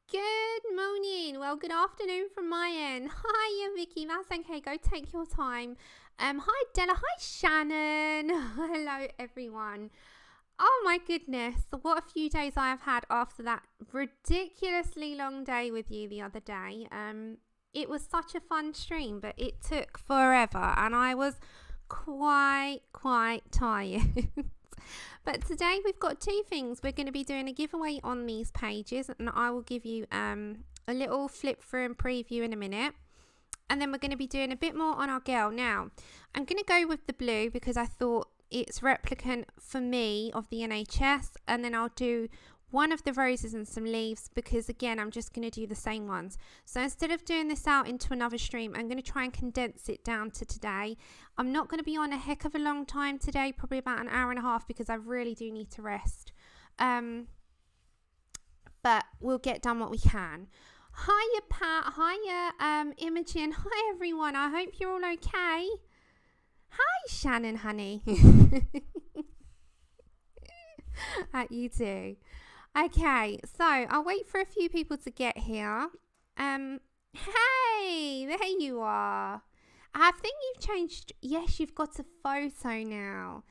Good morning. Well, good afternoon from my end. Hiya, Vicky. That's okay. Go take your time. Hi, Della. Hi, Shannon. Hello, everyone. Oh, my goodness. What a few days I have had after that ridiculously long day with you the other day. It was such a fun stream, but it took forever, and I was quite tired. But today we've got two things. We're going to be doing a giveaway on these pages, and I will give you a little flip through and preview in a minute. And then we're going to be doing a bit more on our girl. Now, I'm going to go with the blue because I thought it's replicant for me of the NHS, and then I'll do one of the roses and some leaves because again I'm just going to do the same ones. So instead of doing this out into another stream, I'm going to try and condense it down to today. I'm not going to be on a heck of a long time today, probably about an hour and a half, because I really do need to rest, but we'll get done what we can. Hiya Pat, hiya Imogen, hi everyone, I hope you're all okay. Hi Shannon honey. You too. Okay, so I'll wait for a few people to get here. Hey, there you are. I think you've changed. Yes, you've got a photo now.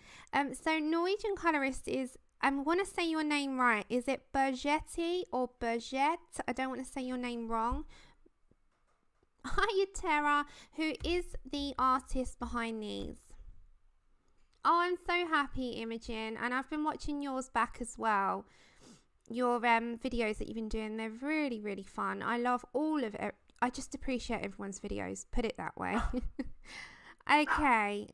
So Norwegian colorist is, I want to say your name right. Is it Bergetti or Bergette? I don't want to say your name wrong. Hiya Tara, who is the artist behind these. Oh, I'm so happy, Imogen, and I've been watching yours back as well. Your videos that you've been doing, they're really fun. I love all of it. I just appreciate everyone's videos, put it that way. Okay,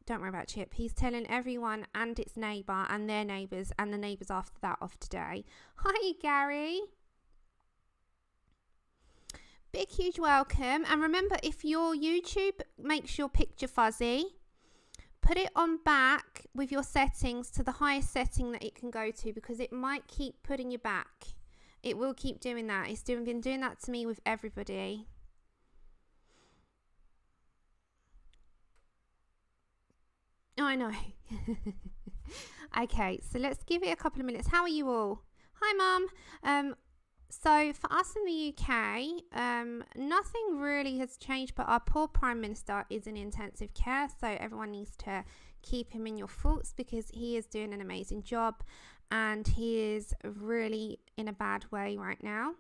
don't worry about Chip. He's telling everyone and its neighbour and their neighbours and the neighbours after that off today. Hi Gary. Big huge welcome. And remember, if your YouTube makes your picture fuzzy, put it on back with your settings to the highest setting that it can go to, because it might keep putting you back. It will keep doing that. It's been doing that to me with everybody. Oh, I know. Okay, so let's give it a couple of minutes. How are you all? Hi, Mum. So for us in the UK, nothing really has changed, but our poor Prime Minister is in intensive care, so everyone needs to keep him in your thoughts because he is doing an amazing job and he is really in a bad way right now.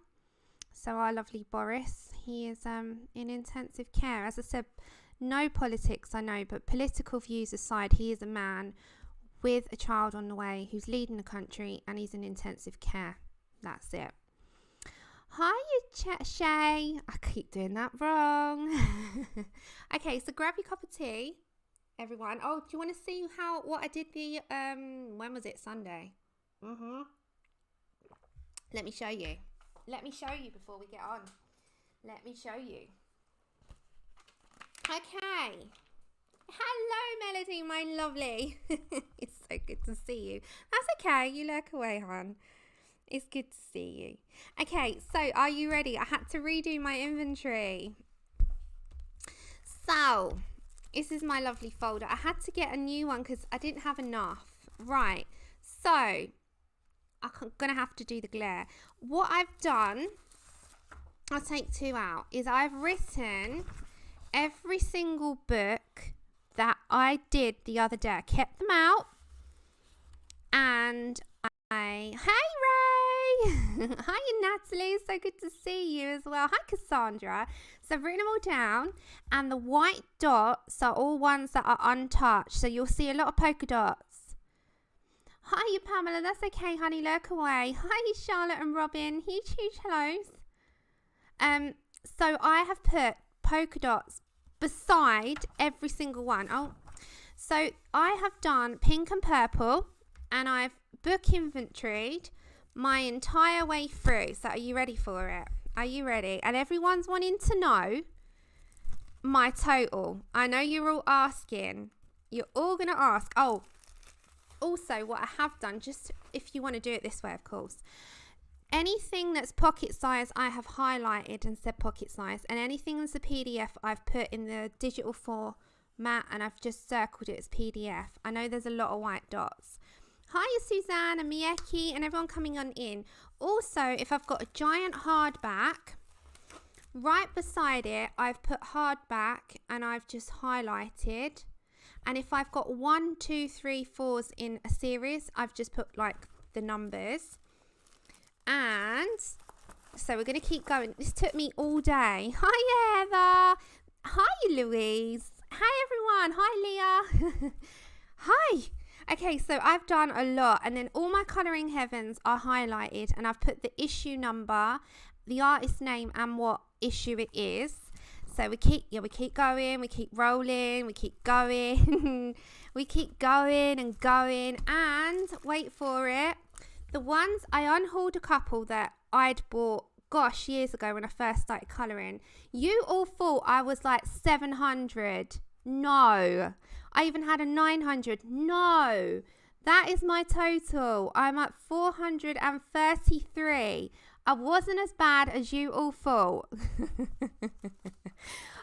So our lovely Boris, he is in intensive care. As I said, no politics, I know, but political views aside, he is a man with a child on the way who's leading the country and he's in intensive care. That's it. Hi, Shay. I keep doing that wrong. Okay, so grab your cup of tea, everyone. Oh, do you want to see what I did the when was it? Sunday. Let me show you. Let me show you before we get on. Let me show you. Okay. Hello, Melody, my lovely. It's so good to see you. That's okay. You lurk away, hon. It's good to see you. Okay, so are you ready? I had to redo my inventory. So, this is my lovely folder. I had to get a new one because I didn't have enough. Right, so I'm going to have to do the glare. What I've done, I'll take two out, is I've written every single book that I did the other day. I kept them out and hey Ray. Hi Natalie, so good to see you as well. Hi Cassandra. So I've written them all down, and the white dots are all ones that are untouched, so you'll see a lot of polka dots. Hi Pamela, that's okay honey, lurk away. Hi Charlotte and Robin, huge hellos. So I have put polka dots beside every single one. So I have done pink and purple, and I've book inventoried my entire way through. So are you ready for it? Are you ready? And everyone's wanting to know my total. I know you're all asking. You're all going to ask. Oh, also what I have done, just if you want to do it this way, of course. Anything that's pocket size, I have highlighted and said pocket size. And anything that's a PDF, I've put in the digital format and I've just circled it as PDF. I know there's a lot of white dots. Hiya Suzanne and Mieki and everyone coming on in. Also, if I've got a giant hardback, right beside it, I've put hardback and I've just highlighted. And if I've got 1, 2, 3, 4s in a series, I've just put like the numbers. And so we're going to keep going. This took me all day. Hi Heather. Hi Louise. Hi everyone. Hi Leah. Hi. Okay, so I've done a lot, and then all my colouring heavens are highlighted, and I've put the issue number, the artist name, and what issue it is. So we keep going, we keep rolling, we keep going, we keep going and going, and wait for it. The ones I unhauled a couple that I'd bought, gosh, years ago when I first started colouring. You all thought I was like 700. No. I even had a 900. No. That is my total. I'm at 433. I wasn't as bad as you all thought.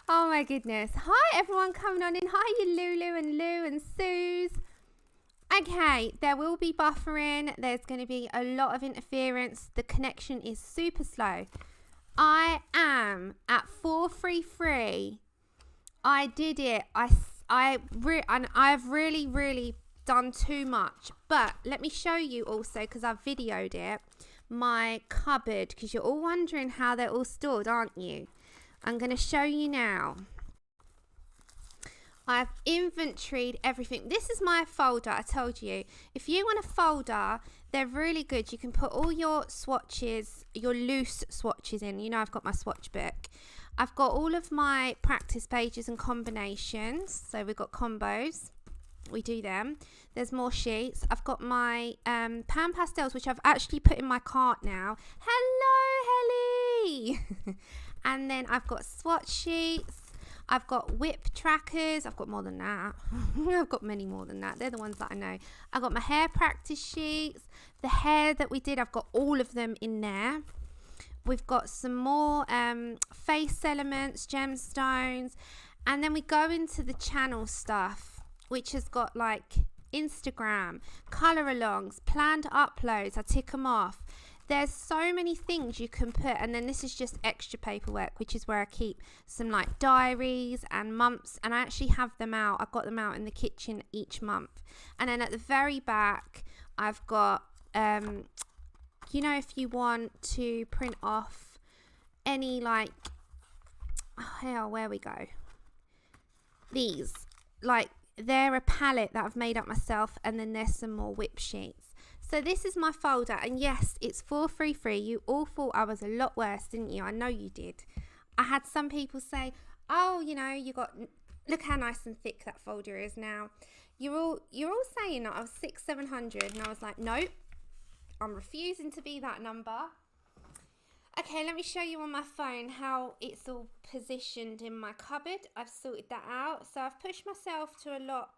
Oh my goodness. Hi everyone coming on in. Hi you Lulu and Lou and Suze. Okay, there will be buffering. There's going to be a lot of interference. The connection is super slow. I am at 433. I did it. I've really done too much. But let me show you also, because I've videoed it, my cupboard, because you're all wondering how they're all stored, aren't you? I'm going to show you now. I've inventoried everything. This is my folder, I told you. If you want a folder, they're really good. You can put all your swatches, your loose swatches in. You know, I've got my swatch book. I've got all of my practice pages and combinations. So we've got combos. We do them. There's more sheets. I've got my pan pastels, which I've actually put in my cart now. Hello, Helly. And then I've got swatch sheets. I've got whip trackers. I've got more than that. I've got many more than that. They're the ones that I know. I've got my hair practice sheets. The hair that we did, I've got all of them in there. We've got some more face elements, gemstones. And then we go into the channel stuff, which has got like Instagram, colour alongs, planned uploads. I tick them off. There's so many things you can put, and then this is just extra paperwork, which is where I keep some like diaries and months, and I actually have them out. I've got them out in the kitchen each month. And then at the very back, I've got, you know, if you want to print off any like, oh, hell, where we go. These, like, they're a palette that I've made up myself, and then there's some more whip sheets. So this is my folder, and yes, it's 433. You all thought I was a lot worse, didn't you? I know you did. I had some people say, oh, you know, you got, look how nice and thick that folder is now. You're all saying that I was 600-700, and I was like, nope, I'm refusing to be that number. Okay, let me show you on my phone how it's all positioned in my cupboard. I've sorted that out. So I've pushed myself to a lot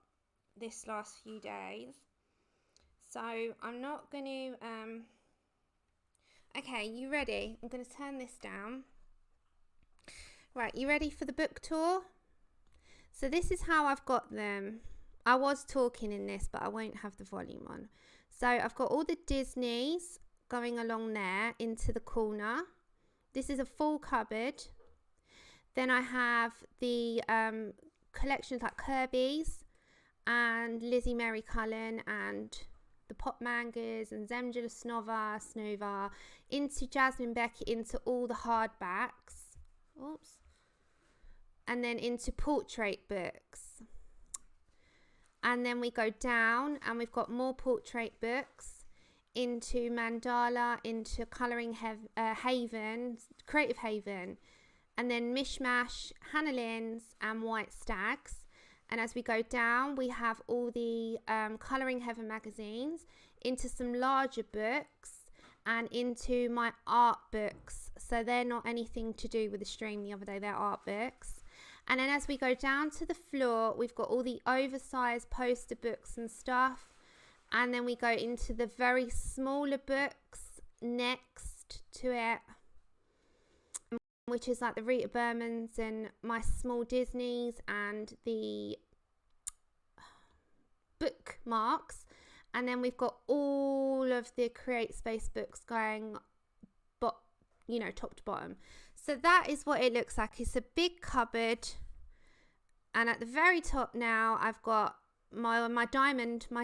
this last few days. So I'm not going to, okay, you ready? I'm going to turn this down. Right, you ready for the book tour? So this is how I've got them. I was talking in this, but I won't have the volume on. So I've got all the Disneys going along there into the corner. This is a full cupboard. Then I have the collections like Kirby's and Lizzie Mary Cullen and the Pop Mangas and Zemjula Snova, into Jasmine Beckett, into all the hardbacks. Oops. And then into portrait books. And then we go down and we've got more portrait books into Mandala, into Colouring Haven, Creative Haven. And then Mishmash, Hannah Lynn's and White Stags. And as we go down, we have all the Colouring Heaven magazines, into some larger books and into my art books. So they're not anything to do with the stream the other day, they're art books. And then as we go down to the floor, we've got all the oversized poster books and stuff. And then we go into the very smaller books next to it, which is like the Rita Bermans and my small Disneys and the bookmarks. And then we've got all of the Create Space books going, you know, top to bottom. So that is what it looks like. It's a big cupboard. And at the very top now, I've got my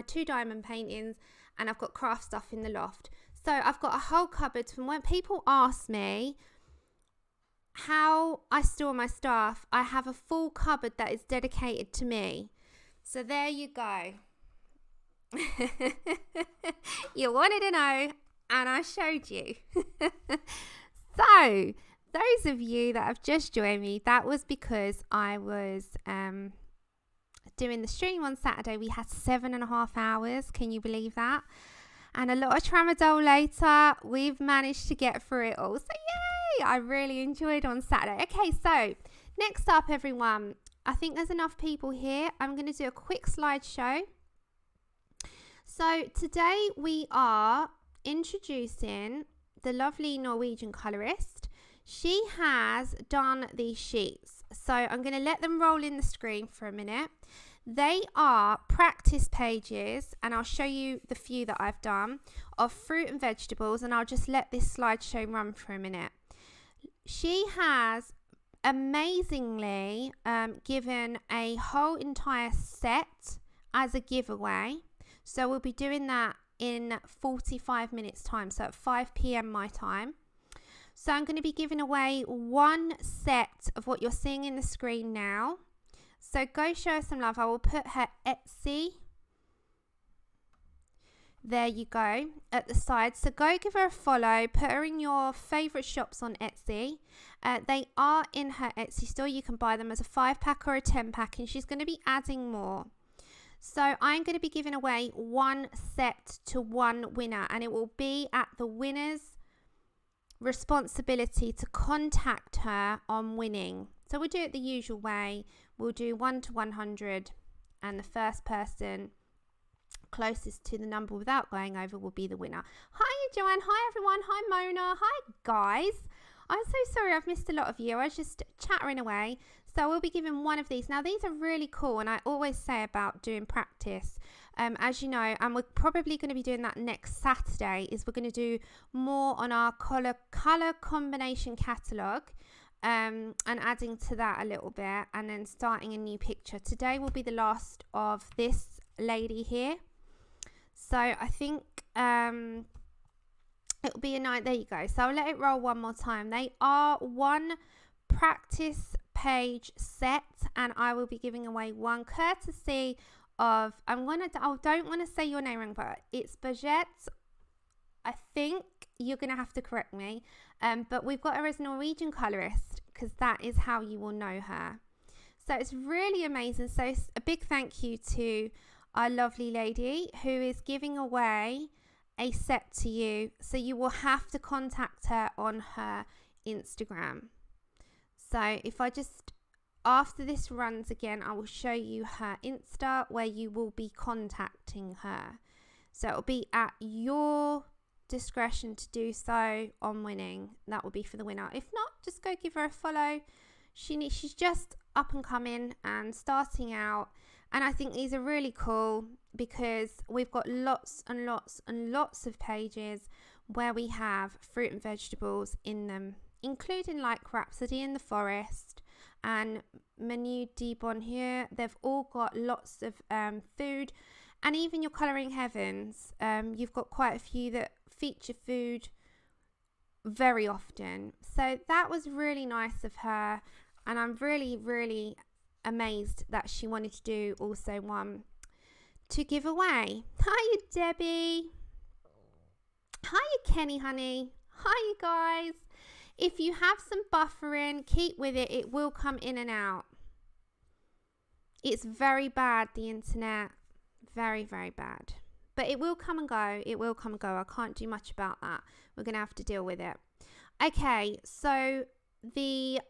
two diamond paintings, and I've got craft stuff in the loft. So I've got a whole cupboard. From when people ask me how I store my stuff, I have a full cupboard that is dedicated to me. So there you go. You wanted to know, and I showed you. So those of you that have just joined me, that was because I was doing the stream on Saturday. We had 7.5 hours. Can you believe that? And a lot of tramadol later, we've managed to get through it all. So yay! I really enjoyed on Saturday. Okay, so next up, everyone, I think there's enough people here. I'm going to do a quick slideshow. So today we are introducing the lovely Norwegian colorist. She has done these sheets. So I'm going to let them roll in the screen for a minute. They are practice pages, and I'll show you the few that I've done of fruit and vegetables, and I'll just let this slideshow run for a minute. She has amazingly given a whole entire set as a giveaway. So we'll be doing that in 45 minutes time, so at 5 p.m. my time. So I'm going to be giving away one set of what you're seeing in the screen now. So go show her some love. I will put her Etsy. There you go, at the side. So go give her a follow. Put her in your favourite shops on Etsy. They are in her Etsy store. You can buy them as a 5-pack or a 10-pack, and she's going to be adding more. So I'm going to be giving away one set to one winner, and it will be at the winner's responsibility to contact her on winning. So we'll do it the usual way. We'll do 1 to 100, and the first person closest to the number without going over will be the winner. Hi Joanne, hi everyone, hi Mona, hi guys. I'm so sorry I've missed a lot of you. I was just chattering away. So we'll be giving one of these. Now these are really cool, and I always say about doing practice, as you know, and we're probably going to be doing that next Saturday, is we're going to do more on our color combination catalogue, and adding to that a little bit, and then starting a new picture. Today will be the last of this lady here. So I think it'll be a night. There you go. So I'll let it roll one more time. They are one practice page set, and I will be giving away one courtesy of, I don't want to say your name wrong, but it's Bajette. I think you're going to have to correct me, but we've got her as Norwegian colorist, because that is how you will know her. So it's really amazing. So a big thank you to our lovely lady who is giving away a set to you. So you will have to contact her on her Instagram. So if I just, after this runs again, I will show you her Insta where you will be contacting her. So it'll be at your discretion to do so on winning. That will be for the winner. If not, just go give her a follow. She's just up and coming and starting out, and I think these are really cool because we've got lots and lots and lots of pages where we have fruit and vegetables in them, including like Rhapsody in the Forest and Menu de Bonheur. They've all got lots of food, and even your Colouring Heavens, you've got quite a few that feature food very often. So that was really nice of her, and I'm really, really amazed that she wanted to do also one to give away. Hiya Debbie. Hiya Kenny honey. Hi you guys. If you have some buffering, keep with it. It will come in and out. It's very bad, the internet. Very, very bad. But it will come and go. It will come and go. I can't do much about that. We're going to have to deal with it. Okay, so the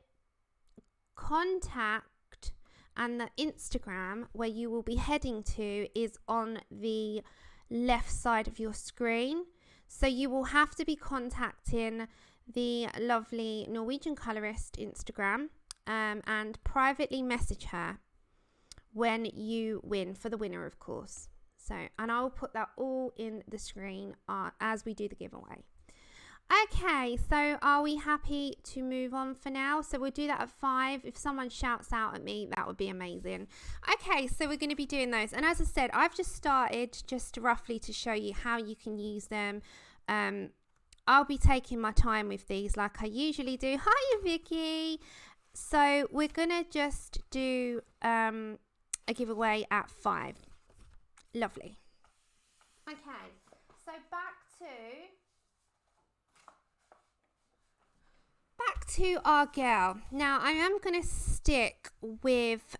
contact and the Instagram where you will be heading to is on the left side of your screen. So you will have to be contacting the lovely Norwegian colorist Instagram and privately message her when you win, for the winner of course. So, and I'll put that all in the screen as we do the giveaway. Okay, so are we happy to move on for now? So we'll do that at 5. If someone shouts out at me, that would be amazing. Okay, so we're going to be doing those. And as I said, I've just started just roughly to show you how you can use them. I'll be taking my time with these like I usually do. Hiya, Vicky. So we're going to just do a giveaway at 5. Lovely. Okay, so back to our girl. Now I am going to stick with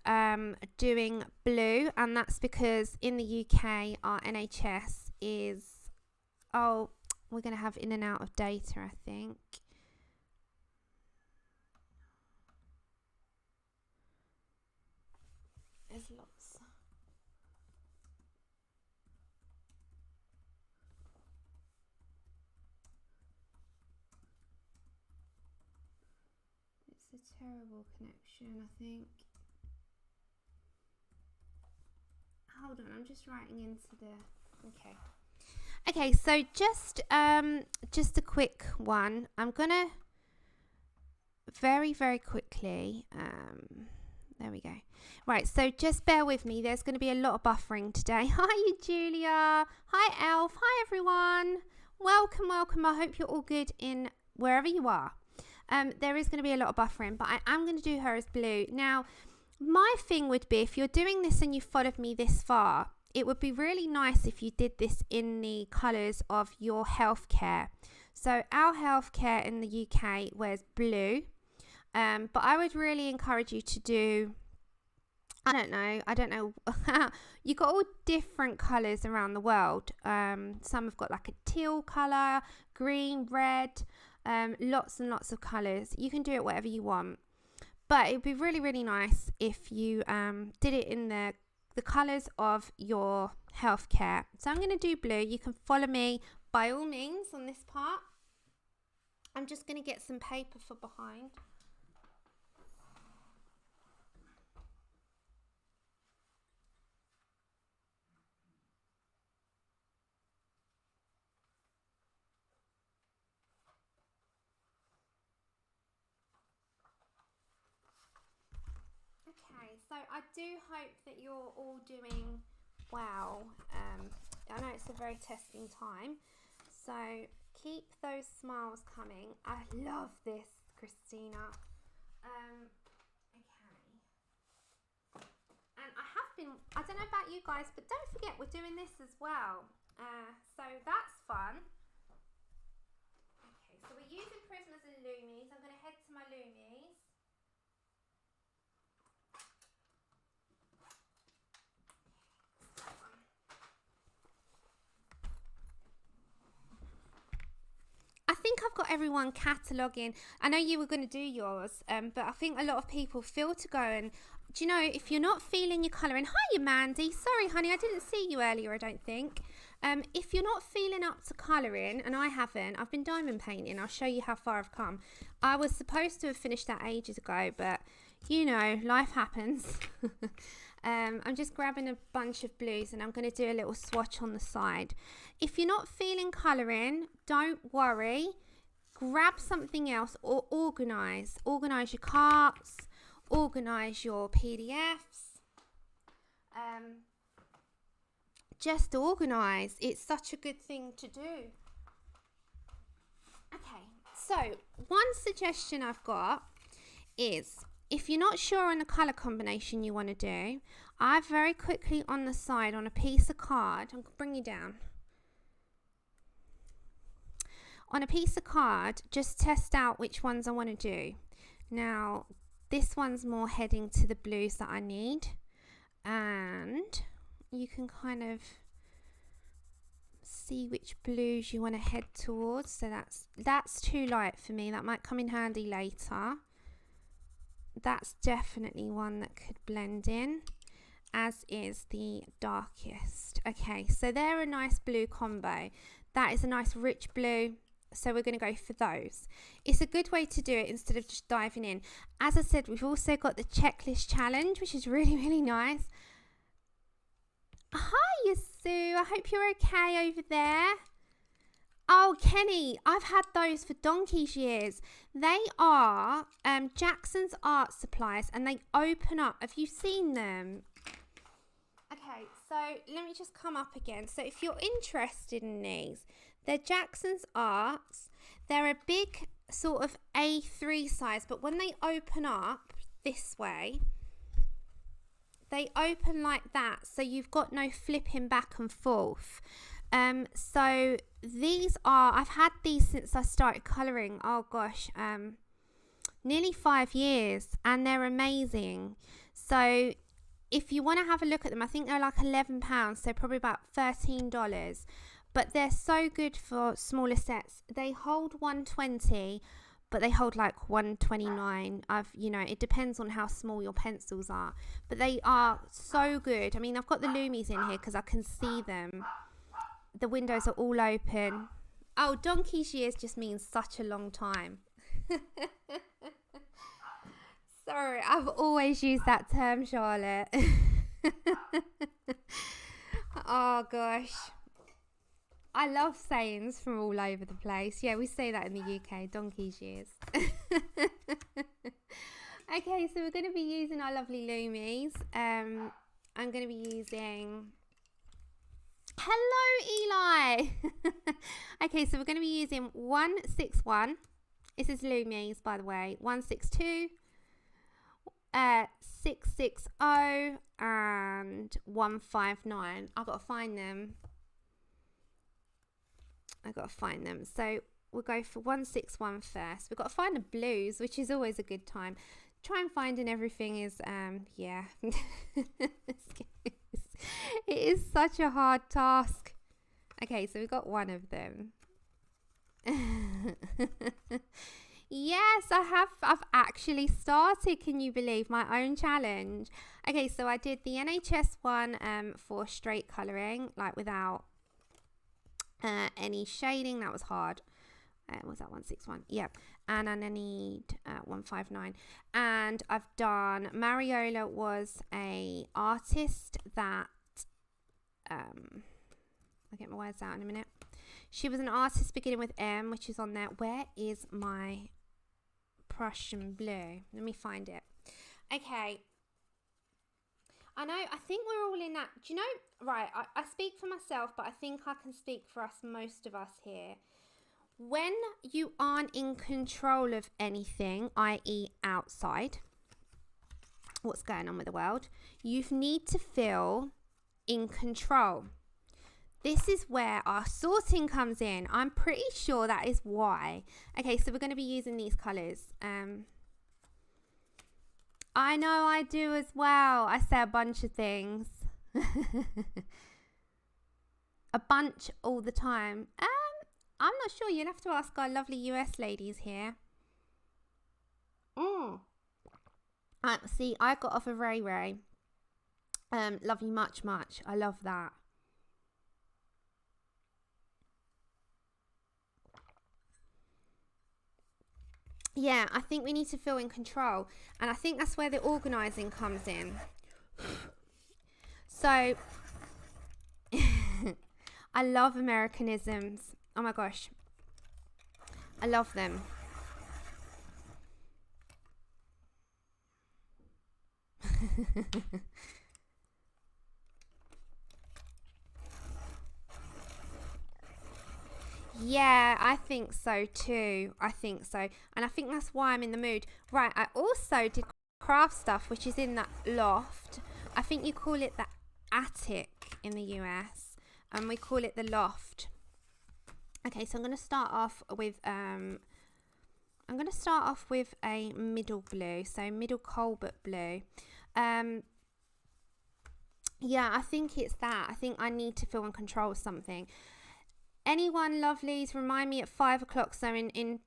doing blue, and that's because in the UK our NHS is, oh, we're going to have in and out of data, I think. There's lots. It's a terrible connection, I think. Hold on, I'm just writing into the... Okay, so just a quick one. I'm gonna very quickly, there we go. Right, so just bear with me. There's going to be a lot of buffering today. Hi, you Julia. Hi, Elf. Hi, everyone. Welcome. I hope you're all good in wherever you are. There is going to be a lot of buffering, but I am going to do her as blue. Now, my thing would be, if you're doing this and you followed me this far, it would be really nice if you did this in the colours of your healthcare. So our healthcare in the UK wears blue, but I would really encourage you to do, I don't know, you got all different colours around the world. Some have got like a teal colour, green, red, lots and lots of colours. You can do it whatever you want, but it would be really nice if you did it in the colours of your healthcare. So I'm going to do blue. You can follow me by all means on this part. I'm just going to get some paper for behind. So I do hope that you're all doing well. I know it's a very testing time, so keep those smiles coming. I love this, Christina. Okay. And I don't know about you guys, but don't forget we're doing this as well. So that's fun. Okay, so we're using Prismas and Lumies. I'm going to head to my Lumies. I think I've got everyone cataloguing. I know you were going to do yours, but I think a lot of people feel to go and, do you know, if you're not feeling your colouring, hiya Mandy, sorry honey, I didn't see you earlier, I don't think. If you're not feeling up to colouring, and I haven't, I've been diamond painting, I'll show you how far I've come. I was supposed to have finished that ages ago, but you know, life happens. I'm just grabbing a bunch of blues and I'm going to do a little swatch on the side. If you're not feeling colouring, don't worry. Grab something else or organise. Organise your carts, organise your PDFs. Just organise. It's such a good thing to do. Okay, so one suggestion I've got is, if you're not sure on the colour combination you want to do, I very quickly on the side on a piece of card, I'm going to bring you down. On a piece of card, just test out which ones I want to do. Now, this one's more heading to the blues that I need. And you can kind of see which blues you want to head towards. So that's too light for me. That might come in handy later. That's definitely one that could blend in, as is the darkest. Okay, so they're a nice blue combo. That is a nice rich blue, so we're going to go for those. It's a good way to do it instead of just diving in. As I said, we've also got the checklist challenge, which is really nice. Hi, Sue. I hope you're okay over there. Oh, Kenny, I've had those for donkey's years. They are Jackson's Art Supplies, and they open up. Have you seen them? Okay, so let me just come up again. So if you're interested in these, they're Jackson's Arts. They're a big sort of A3 size, but when they open up this way, they open like that, so you've got no flipping back and forth. So these are, I've had these since I started colouring, oh gosh, nearly 5 years, and they're amazing. So if you want to have a look at them, I think they're like £11, so probably about $13, but they're so good for smaller sets. They hold 120, but they hold like 129. It depends on how small your pencils are, but they are so good. I mean, I've got the Lumies in here because I can see them. The windows are all open. Oh, donkey's years just means such a long time. Sorry, I've always used that term, Charlotte. Oh gosh, I love sayings from all over the place. Yeah, we say that in the UK, donkey's years. Okay, so we're going to be using our lovely Lumies. I'm going to be using... Hello, Eli. Okay, so we're going to be using 161. This is Lumies, by the way. 162, 660, and 159. I've got to find them. So we'll go for 161 first. We've got to find the blues, which is always a good time. Try and finding everything is, yeah. It is such a hard task. Okay, so we've got one of them. Yes, I've actually started, can you believe, my own challenge. Okay, so I did the NHS one for straight colouring, like without any shading. That was hard. Was that 161? Yeah. And I need 159. And I've done, Mariola was a artist that I'll get my words out in a minute. She was an artist beginning with M, which is on there. Where is my Prussian blue? Let me find it. Okay. I know, I think we're all in that. Do you know, right, I speak for myself, but I think I can speak for us, most of us here. When you aren't in control of anything, i.e. outside, what's going on with the world, you need to feel in control. This is where our sorting comes in. I'm pretty sure that is why. Okay, so we're going to be using these colours. I know I do as well. I say a bunch of things. A bunch all the time. I'm not sure. You'll have to ask our lovely US ladies here. See, I got off of Ray Ray. Love you much, much. I love that. Yeah, I think we need to feel in control. And I think that's where the organising comes in. So, I love Americanisms. Oh my gosh. I love them. Yeah, I think so too. I think so. And I think that's why I'm in the mood. Right, I also did craft stuff, which is in that loft. I think you call it the attic in the US. And we call it the loft. Okay, so I'm going to start off with a middle blue. So middle Colbert blue. Yeah, I think it's that. I think I need to feel in control of something. Anyone lovelies, remind me at 5 o'clock, so in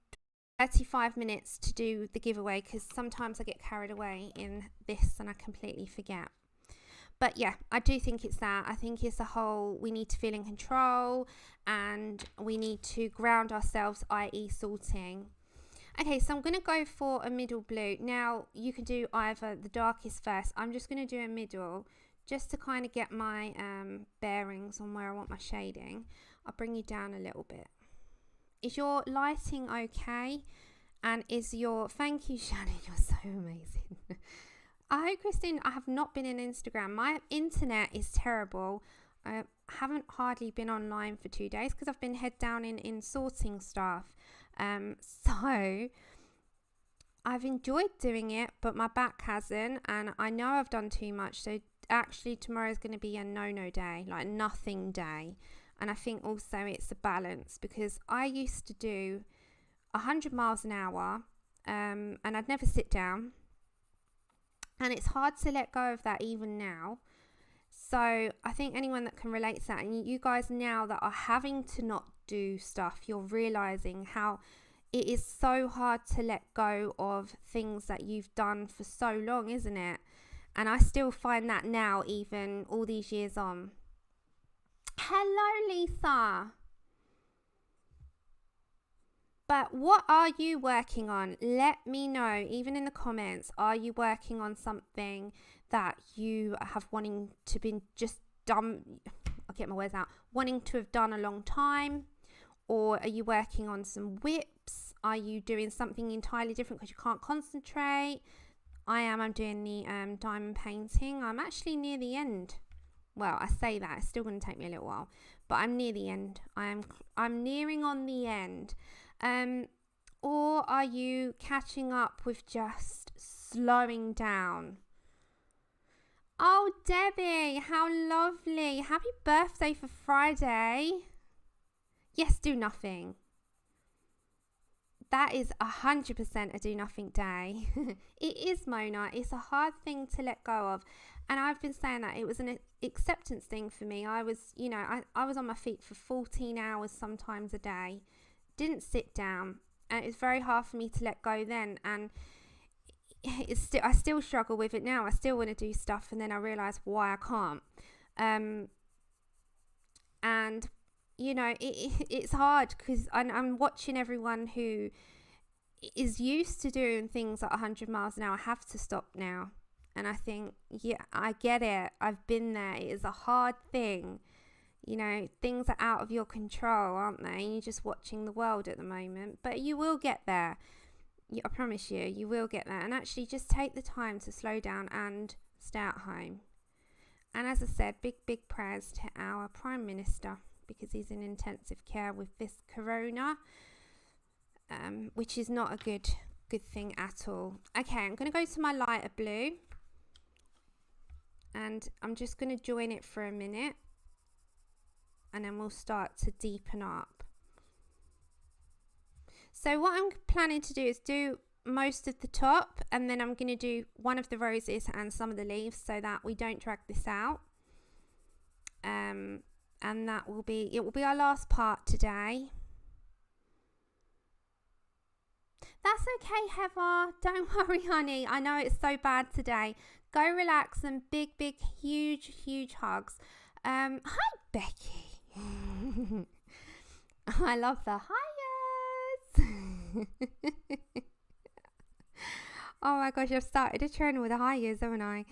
35 minutes to do the giveaway, because sometimes I get carried away in this and I completely forget. But yeah, I do think it's that. I think it's a whole, we need to feel in control and we need to ground ourselves, i.e. sorting. Okay, so I'm going to go for a middle blue. Now, you can do either the darkest first. I'm just going to do a middle just to kind of get my bearings on where I want my shading, I'll bring you down a little bit. Is your lighting okay? And is your, thank you Shannon, you're so amazing. I hope, Christine, I have not been in Instagram. My internet is terrible. I haven't hardly been online for 2 days because I've been head down in sorting stuff. So I've enjoyed doing it, but my back hasn't, and I know I've done too much. So actually tomorrow is going to be a no day, like nothing day. And I think also it's a balance, because I used to do 100 miles an hour, and I'd never sit down. And it's hard to let go of that even now. So I think anyone that can relate to that, and you guys now that are having to not do stuff, you're realizing how it is so hard to let go of things that you've done for so long, isn't it? And I still find that now, even all these years on. Hello, Lisa. But what are you working on? Let me know, even in the comments. Are you working on something that you have wanting to be just done? I'll get my words out. Wanting to have done a long time? Or are you working on some whips? Are you doing something entirely different because you can't concentrate? I'm doing the diamond painting. I'm actually near the end. Well, I say that, it's still going to take me a little while, but I'm near the end. I'm nearing on the end. Or are you catching up with just slowing down? Oh, Debbie, how lovely. Happy birthday for Friday. Yes, do nothing. That is 100% a do nothing day. It is, Mona. It's a hard thing to let go of. And I've been saying that it was an acceptance thing for me. I was, I was on my feet for 14 hours sometimes a day. Didn't sit down. And it's very hard for me to let go then. And I still struggle with it now. I still want to do stuff, and then I realise why I can't. And it's hard because I'm watching everyone who is used to doing things at 100 miles an hour have to stop now. And I think, yeah, I get it. I've been there. It is a hard thing. Things are out of your control, aren't they? You're just watching the world at the moment. But you will get there. I promise you will get there. And actually just take the time to slow down and stay at home. And as I said, big prayers to our Prime Minister, because he's in intensive care with this corona, which is not a good thing at all. Okay, I'm going to go to my lighter blue, and I'm just going to join it for a minute, and then we'll start to deepen up. So what I'm planning to do is do most of the top, and then I'm going to do one of the roses and some of the leaves so that we don't drag this out. And it will be our last part today. That's okay, Heather. Don't worry, honey. I know it's so bad today. Go relax, and big, huge hugs. Hi, Becky. I love the highs. Oh my gosh, I've started a trend with the highs, haven't I?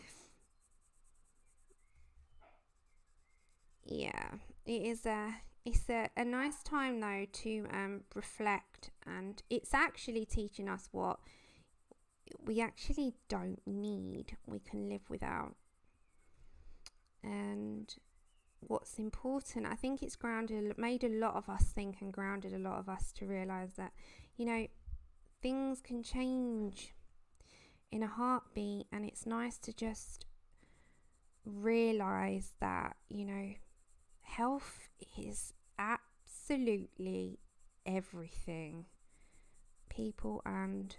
Yeah, it's a nice time though to reflect, and it's actually teaching us what we actually don't need, we can live without. And what's important, I think it's made a lot of us think, and grounded a lot of us to realise that, things can change in a heartbeat, and it's nice to just realise that, health is absolutely everything. People and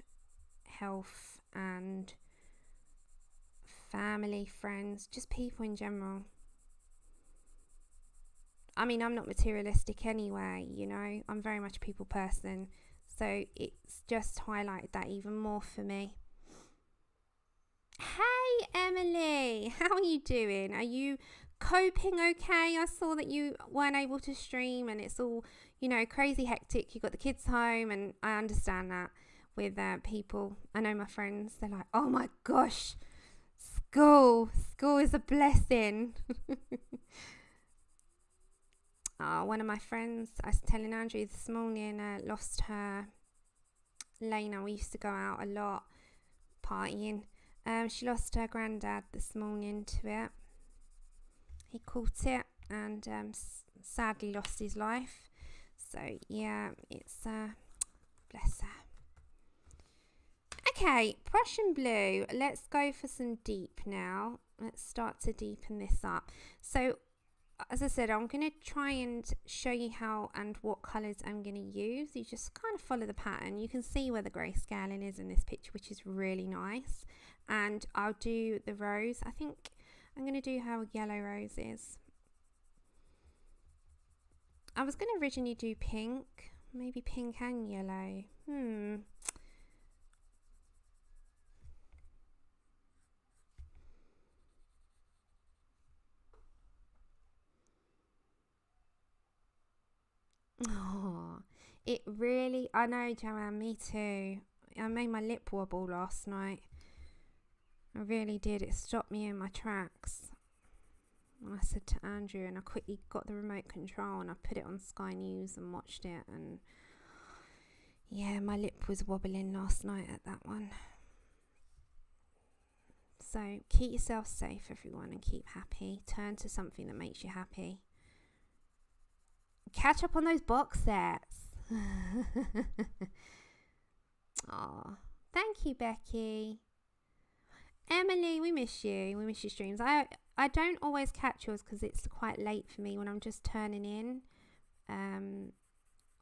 health and family, friends, just people in general. I mean, I'm not materialistic anyway, I'm very much a people person. So it's just highlighted that even more for me. Hey, Emily, how are you doing? Are you coping okay? I saw that you weren't able to stream, and it's all, crazy hectic. You got the kids home, and I understand that with people. I know my friends, they're like, oh my gosh, school. School is a blessing. One of my friends, I was telling Andrew this morning, lost her. Lena, we used to go out a lot partying. She lost her granddad this morning to it. He caught it and sadly lost his life. So yeah, it's bless her. Okay, Prussian blue. Let's go for some deep now. Let's start to deepen this up. So as I said, I'm going to try and show you how and what colours I'm going to use. You just kind of follow the pattern. You can see where the grayscaling is in this picture, which is really nice. And I'll do the rose. I think I'm going to do how a yellow rose is. I was going to originally do pink, maybe pink and yellow. Oh, it really, I know, Joanne, me too. I made my lip wobble last night. I really did. It stopped me in my tracks. I said to Andrew, and I quickly got the remote control and I put it on Sky News and watched it, and yeah, my lip was wobbling last night at that one. So keep yourself safe, everyone, and keep happy. Turn to something that makes you happy. Catch up on those box sets. Oh, thank you, Becky. Emily, we miss you. We miss your streams. I don't always catch yours because it's quite late for me when I'm just turning in,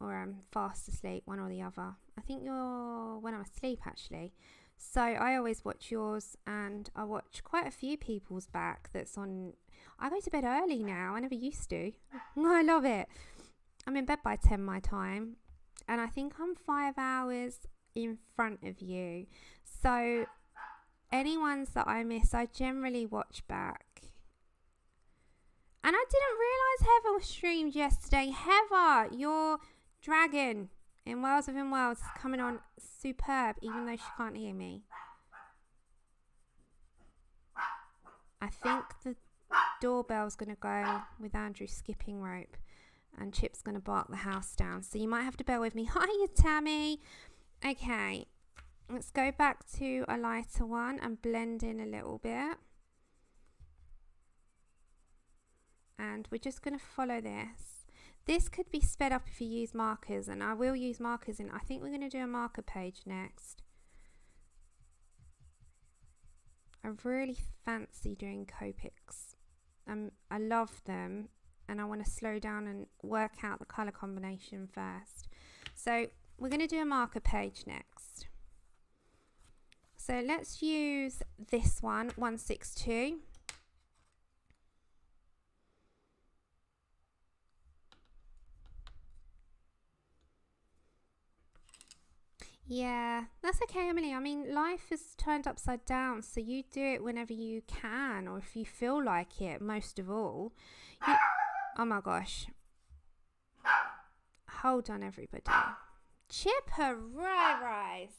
or I'm fast asleep, one or the other. I think you're when I'm asleep actually. So I always watch yours, and I watch quite a few people's back that's on. I go to bed early now. I never used to. I love it. I'm in bed by 10 my time, and I think I'm 5 hours in front of you. So any ones that I miss, I generally watch back. And I didn't realise Heather was streamed yesterday. Heather, your dragon in Worlds Within Worlds is coming on superb, even though she can't hear me. I think the doorbell's going to go with Andrew skipping rope, and Chip's going to bark the house down. So you might have to bear with me. Hiya, Tammy. Okay, let's go back to a lighter one and blend in a little bit. And we're just going to follow this. This could be sped up if you use markers, and I will use markers in. I think we're going to do a marker page next. I really fancy doing Copics. I love them, and I want to slow down and work out the colour combination first. So we're going to do a marker page next. So let's use this one, 162. Yeah, that's okay, Emily. I mean, life is turned upside down, so you do it whenever you can, or if you feel like it, most of all. Oh my gosh. Hold on, everybody. Chip rise.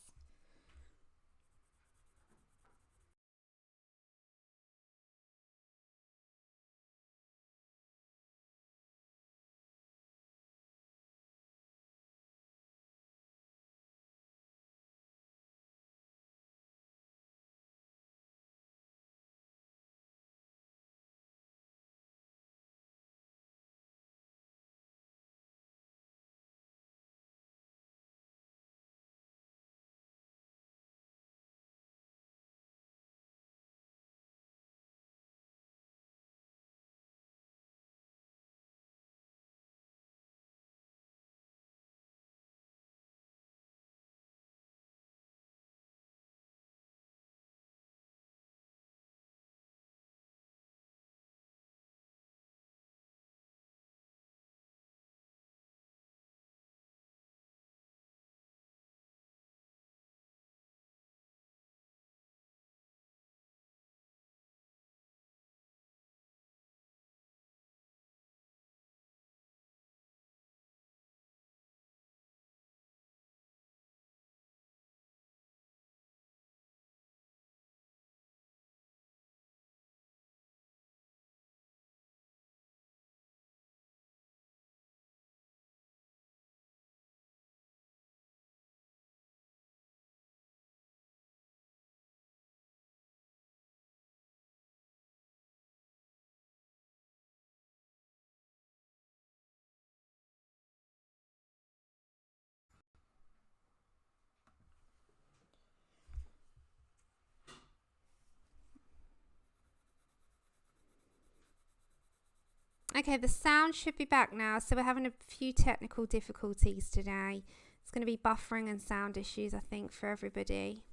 Okay, the sound should be back now. So we're having a few technical difficulties today. It's going to be buffering and sound issues, I think, for everybody.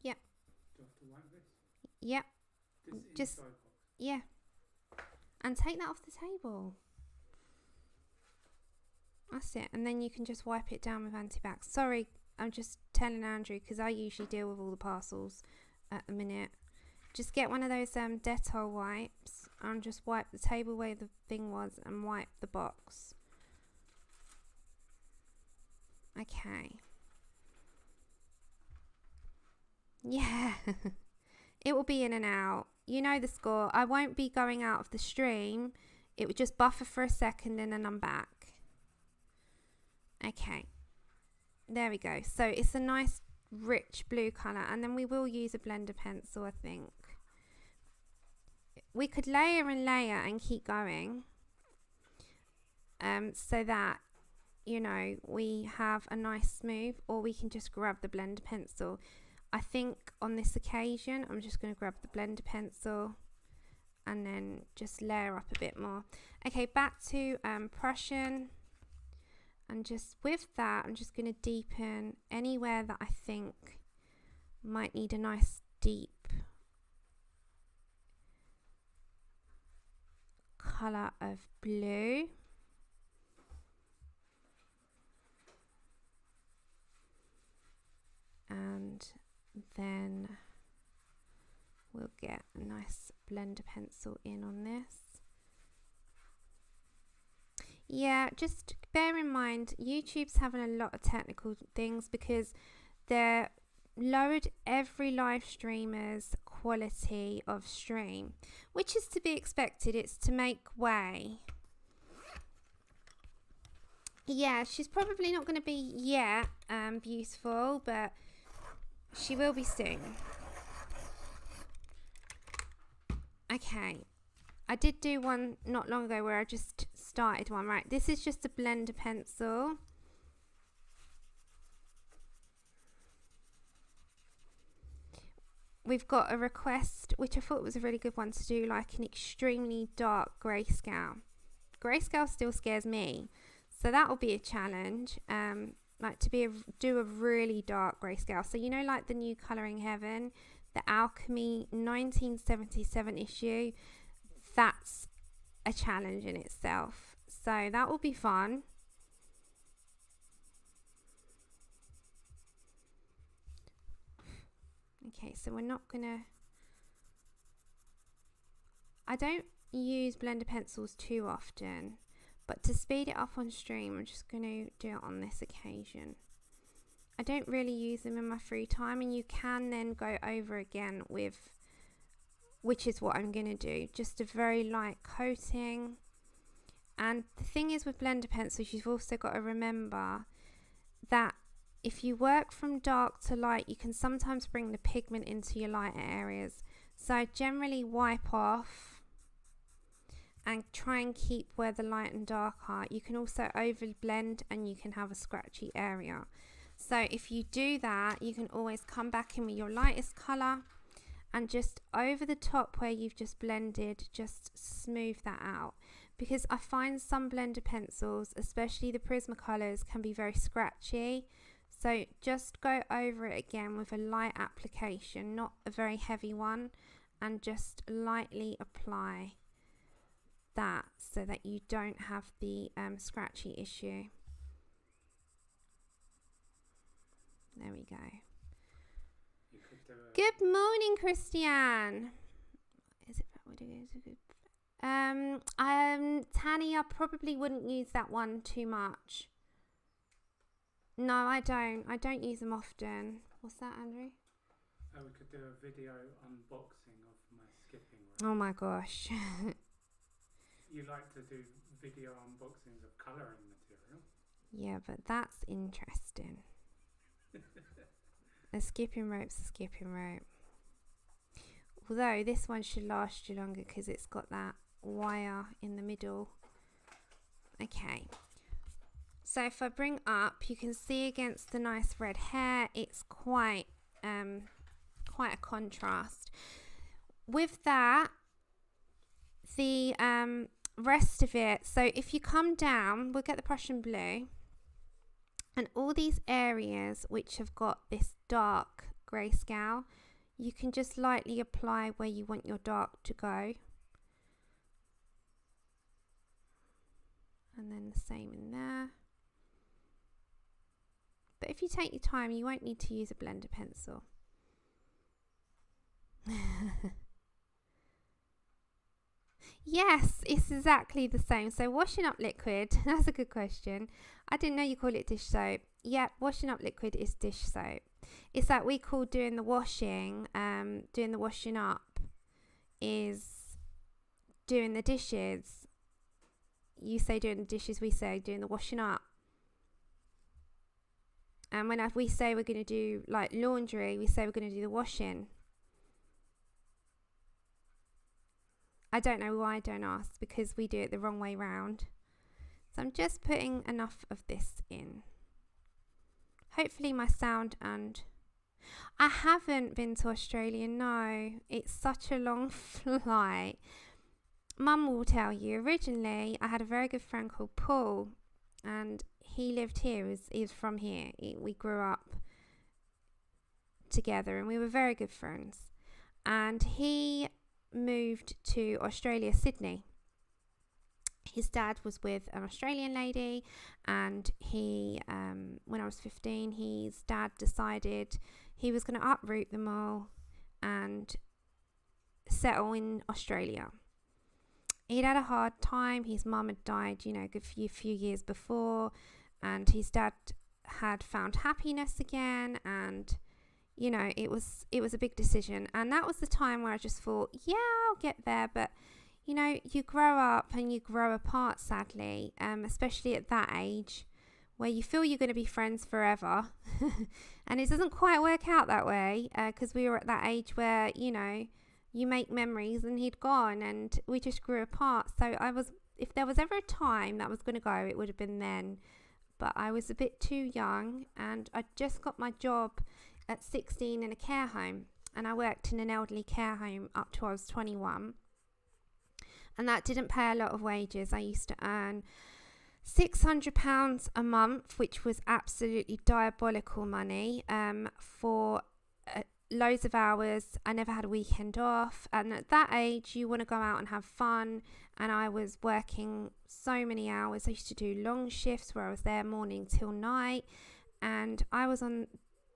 Yep. Do I have to wipe this? Yep. Just, yeah. And take that off the table. That's it. And then you can just wipe it down with antibac. Sorry, I'm just telling Andrew because I usually deal with all the parcels at the minute. Just get one of those Dettol wipes and just wipe the table where the thing was and wipe the box. Okay. Yeah. It will be in and out. You know the score. I won't be going out of the stream. It would just buffer for a second and then I'm back. Okay. There we go. So it's a nice rich blue colour. And then we will use a blender pencil, I think. We could layer and layer and keep going. So that, you know, we have a nice smooth, or we can just grab the blender pencil. I think on this occasion, I'm just going to grab the blender pencil and then just layer up a bit more. Okay, back to Prussian. And just with that, I'm just going to deepen anywhere that I think might need a nice deep colour of blue. And then we'll get a nice blender pencil in on this. Yeah, just bear in mind YouTube's having a lot of technical things because they're lowered every live streamer's quality of stream, which is to be expected. It's to make way. Yeah, she's probably not going to be yet beautiful, but she will be soon. Okay. I did do one not long ago where I just started one. Right, this is just a blender pencil. We've got a request, which I thought was a really good one to do, like an extremely dark grayscale. Grayscale still scares me, so that will be a challenge. Like to do a really dark grayscale. So you know, like the new Colouring Heaven, the Alchemy 1977 issue. That's a challenge in itself. So that will be fun. Okay, so we're not gonna... I don't use blender pencils too often, but to speed it up on stream, I'm just gonna do it on this occasion. I don't really use them in my free time, and you can then go over again with, which is what I'm going to do, just a very light coating. And the thing is with blender pencils, you've also got to remember that if you work from dark to light, you can sometimes bring the pigment into your lighter areas. So I generally wipe off and try and keep where the light and dark are. You can also over blend and you can have a scratchy area. So if you do that, you can always come back in with your lightest colour and just over the top where you've just blended, just smooth that out. Because I find some blender pencils, especially the Prismacolors, can be very scratchy. So just go over it again with a light application, not a very heavy one, and just lightly apply that so that you don't have the scratchy issue. There we go. Good morning, Christiane. Is it good? Tanny, I probably wouldn't use that one too much. No, I don't use them often. What's that, Andrew? We could do a video unboxing of my skipping rope. Oh my gosh. You like to do video unboxings of colouring material? Yeah, but that's interesting. A skipping rope's a skipping rope. Although this one should last you longer because it's got that wire in the middle. Okay. So if I bring up, you can see against the nice red hair, it's quite a contrast. With that, the rest of it, so if you come down, we'll get the Prussian blue, and all these areas which have got this dark grayscale, you can just lightly apply where you want your dark to go. And then the same in there. But if you take your time, you won't need to use a blender pencil. Yes, it's exactly the same. So washing up liquid, that's a good question. I didn't know you call it dish soap. Yeah, washing up liquid is dish soap. It's that we call doing the washing up is doing the dishes. You say doing the dishes, we say doing the washing up. And when we say we're going to do like laundry, we say we're going to do the washing. I don't know why, don't ask, because we do it the wrong way round. So I'm just putting enough of this in. Hopefully my sound, and I haven't been to Australia, no. It's such a long flight. Mum will tell you, originally I had a very good friend called Paul, and he lived here, he was from here. We grew up together and we were very good friends. And he moved to Australia, Sydney. His dad was with an Australian lady, and he, when I was 15, his dad decided he was going to uproot them all and settle in Australia. He'd had a hard time. His mum had died, a few years before, and his dad had found happiness again, and it was a big decision. And that was the time where I just thought, yeah, I'll get there. But, you grow up and you grow apart, sadly, especially at that age where you feel you're going to be friends forever. And it doesn't quite work out that way, because we were at that age where, you make memories, and he'd gone and we just grew apart. So if there was ever a time that I was going to go, it would have been then. But I was a bit too young, and I just got my job at 16 in a care home, and I worked in an elderly care home up till I was 21, and that didn't pay a lot of wages. I used to earn £600 a month, which was absolutely diabolical money, for loads of hours. I never had a weekend off, and at that age you want to go out and have fun, and I was working so many hours. I used to do long shifts where I was there morning till night, and I was on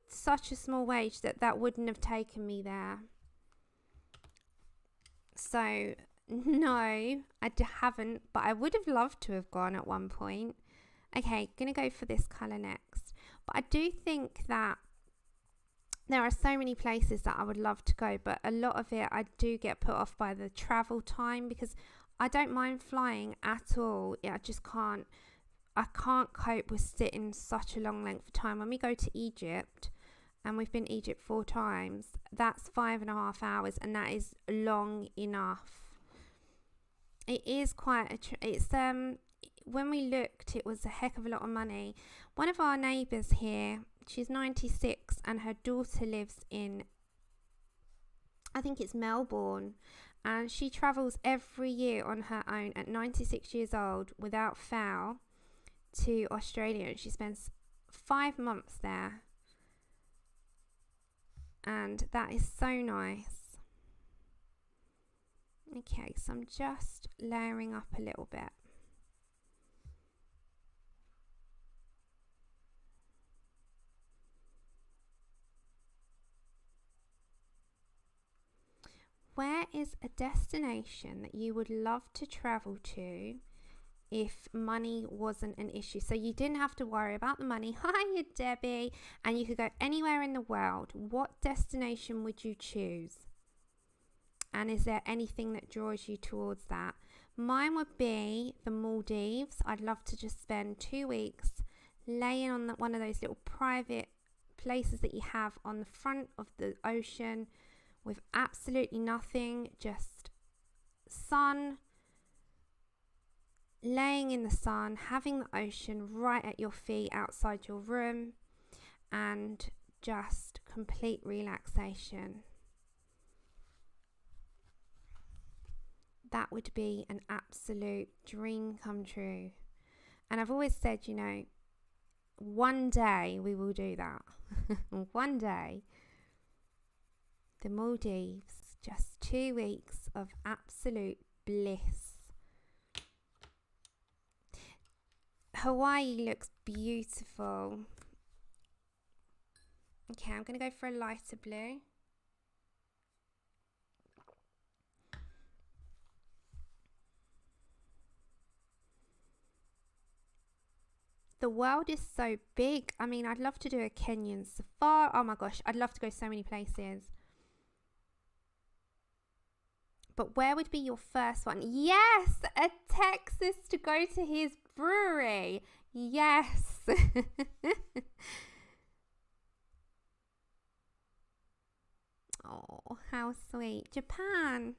such a small wage that wouldn't have taken me there. So no, I haven't, but I would have loved to have gone at one point. Okay, gonna go for this colour next. But I do think that there are so many places that I would love to go, but a lot of it I do get put off by the travel time, because I don't mind flying at all. I just can't cope with sitting such a long length of time. When we go to Egypt, and we've been to Egypt 4 times, that's 5.5 hours, and that is long enough. It is quite when we looked, it was a heck of a lot of money. One of our neighbours here, she's 96, and her daughter lives in, I think it's Melbourne, and she travels every year on her own at 96 years old without fail to Australia, and she spends 5 months there, and that is so nice. Okay, so I'm just layering up a little bit. Where is a destination that you would love to travel to if money wasn't an issue? So you didn't have to worry about the money. Hiya, Debbie. And you could go anywhere in the world. What destination would you choose? And is there anything that draws you towards that? Mine would be the Maldives. I'd love to just spend 2 weeks laying on one of those little private places that you have on the front of the ocean with absolutely nothing, just sun, laying in the sun, having the ocean right at your feet outside your room, and just complete relaxation. That would be an absolute dream come true. And I've always said, you know, one day we will do that. One day. The Maldives, just 2 weeks of absolute bliss. Hawaii looks beautiful. Okay, I'm going to go for a lighter blue. The world is so big. I mean, I'd love to do a Kenyan safari. Oh my gosh, I'd love to go so many places. But where would be your first one? Yes, a Texas to go to his brewery. Yes. Oh, how sweet. Japan.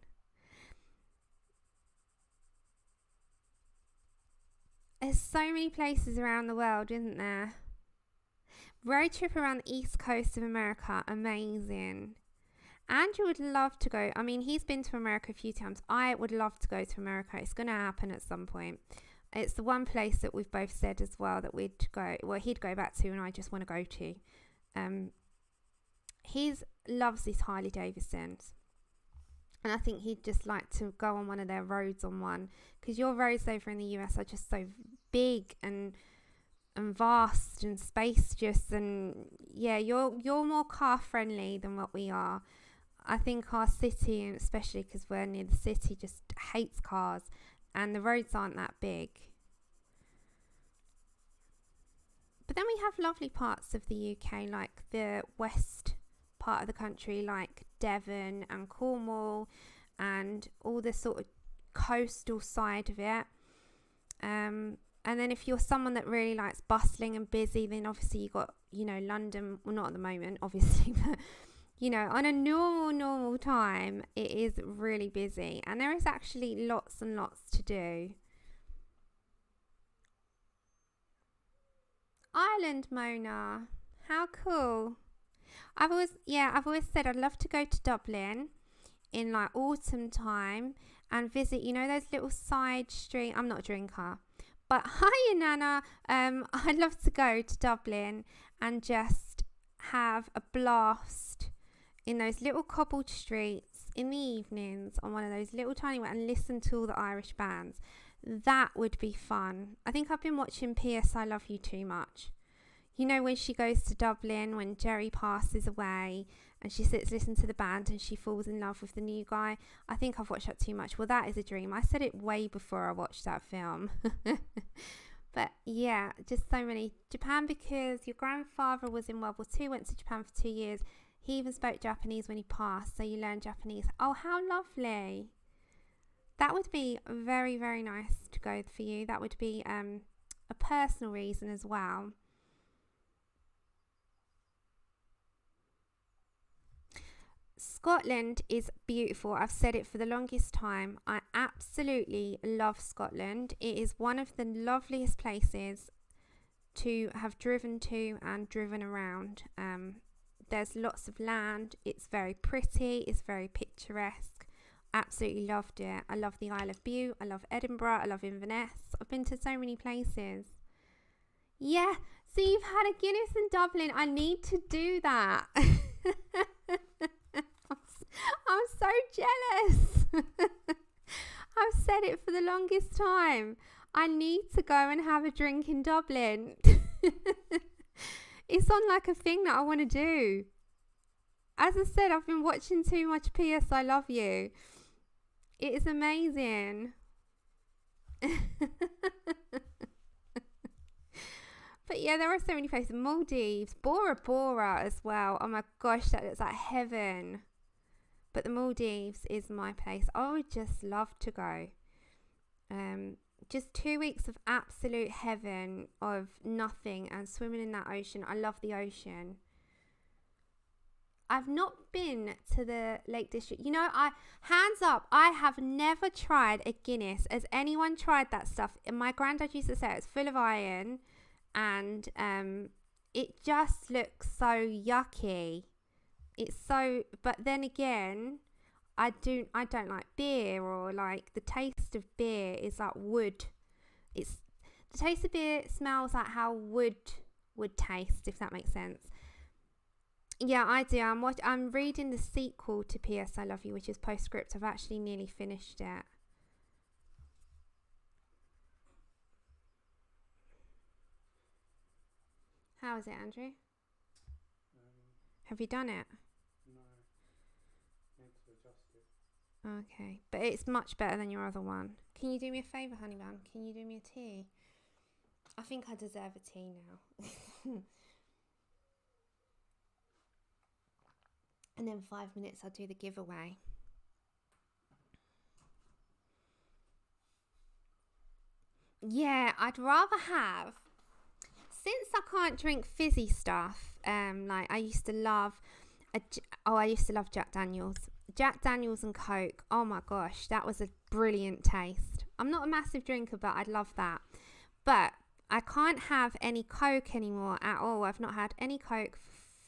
There's so many places around the world, isn't there? Road trip around the east coast of America, amazing. Andrew would love to go. I mean, he's been to America a few times. I would love to go to America. It's going to happen at some point. It's the one place that we've both said as well that we'd go. Well, he'd go back to, and I just want to go to. He loves these Harley Davidsons. And I think he'd just like to go on one of their roads on one. Because your roads over in the US are just so big and vast and spacious. And yeah, you're more car friendly than what we are. I think our city, and especially because we're near the city, just hates cars. And the roads aren't that big. But then we have lovely parts of the UK, like the west part of the country, like Devon and Cornwall and all the sort of coastal side of it. And then if you're someone that really likes bustling and busy, then obviously you got, you know, London. Well, not at the moment, obviously, but you know, on a normal time, it is really busy, and there is actually lots and lots to do. Ireland, Mona, how cool. I've always said I'd love to go to Dublin in like autumn time and visit, you know, those little side street. I'm not a drinker, but hi, Nana. I'd love to go to Dublin and just have a blast in those little cobbled streets in the evenings on one of those little tiny ones and listen to all the Irish bands. That would be fun. I think I've been watching PS I Love You too much. You know, when she goes to Dublin, when Jerry passes away and she sits listening to the band and she falls in love with the new guy. I think I've watched that too much. Well, that is a dream. I said it way before I watched that film. But yeah, just so many. Japan, because your grandfather was in World War II, went to Japan for 2 years. He even spoke Japanese when he passed, so you learn Japanese. Oh, how lovely. That would be very, very nice to go for you. That would be a personal reason as well. Scotland is beautiful. I've said it for the longest time. I absolutely love Scotland. It is one of the loveliest places to have driven to and driven around. There's lots of land. It's very pretty. It's very picturesque. Absolutely loved it. I love the Isle of Bute. I love Edinburgh. I love Inverness. I've been to so many places. Yeah. So you've had a Guinness in Dublin. I need to do that. I'm so jealous. I've said it for the longest time. I need to go and have a drink in Dublin. It's on like a thing that I want to do. As I said, I've been watching too much PS I Love You. It is amazing. But yeah, there are so many places. Maldives, Bora Bora as well. Oh my gosh, that looks like heaven. But the Maldives is my place. I would just love to go. Just 2 weeks of absolute heaven of nothing and swimming in that ocean. I love the ocean. I've not been to the Lake District. You know, hands up, I have never tried a Guinness. Has anyone tried that stuff? My granddad used to say it's full of iron, and it just looks so yucky. It's so, but then again, I don't like beer, or like the taste of beer is like wood. It's the taste of beer smells like how wood would taste, if that makes sense. Yeah, I do. I'm reading the sequel to P.S. I Love You, which is Postscript. I've actually nearly finished it. How is it, Andrew? Have you done it? No. Need to adjust it. Okay, but it's much better than your other one. Can you do me a favour, honey bun? Can you do me a tea? I think I deserve a tea now. And then 5 minutes I'll do the giveaway. Yeah, I'd rather have, since I can't drink fizzy stuff, like I used to love Jack Daniels. Jack Daniels and Coke. Oh my gosh, that was a brilliant taste. I'm not a massive drinker, but I'd love that. But I can't have any Coke anymore at all. I've not had any Coke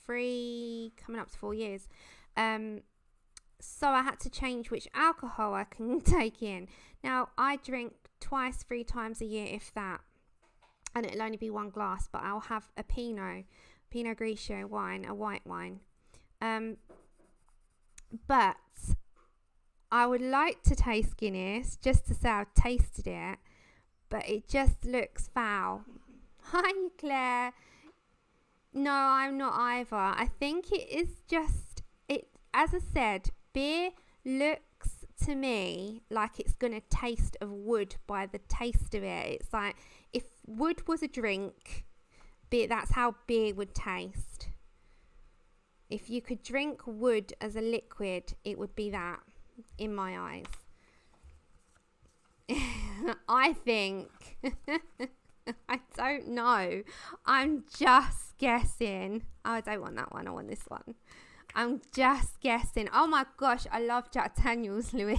coming up to 4 years. So I had to change which alcohol I can take in. Now I drink 2-3 times a year, if that, and it'll only be 1 glass, but I'll have a Pinot Grigio wine, a white wine. But I would like to taste Guinness, just to say I've tasted it, but it just looks foul. Hi, Claire. No, I'm not either. I think it is just, as I said, beer looks to me like it's going to taste of wood by the taste of it. It's like, if wood was a drink, that's how beer would taste. If you could drink wood as a liquid, it would be that, in my eyes. I think. I don't know. I'm just guessing. Oh, I don't want that one. I want this one. I'm just guessing. Oh my gosh, I love Jack Daniels, Louise.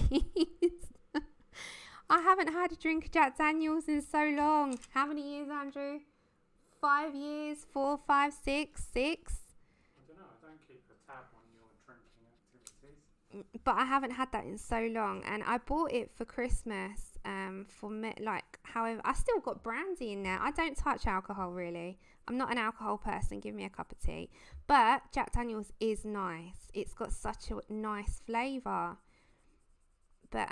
I haven't had a drink of Jack Daniels in so long. How many years, Andrew? 5 years? 4, 5, 6, 6? I don't know. I don't keep a tab on your drinking activities. But I haven't had that in so long, and I bought it for Christmas. For me, like, however, I still got brandy in there. I don't touch alcohol really. I'm not an alcohol person. Give me a cup of tea. But Jack Daniels is nice. It's got such a nice flavour. But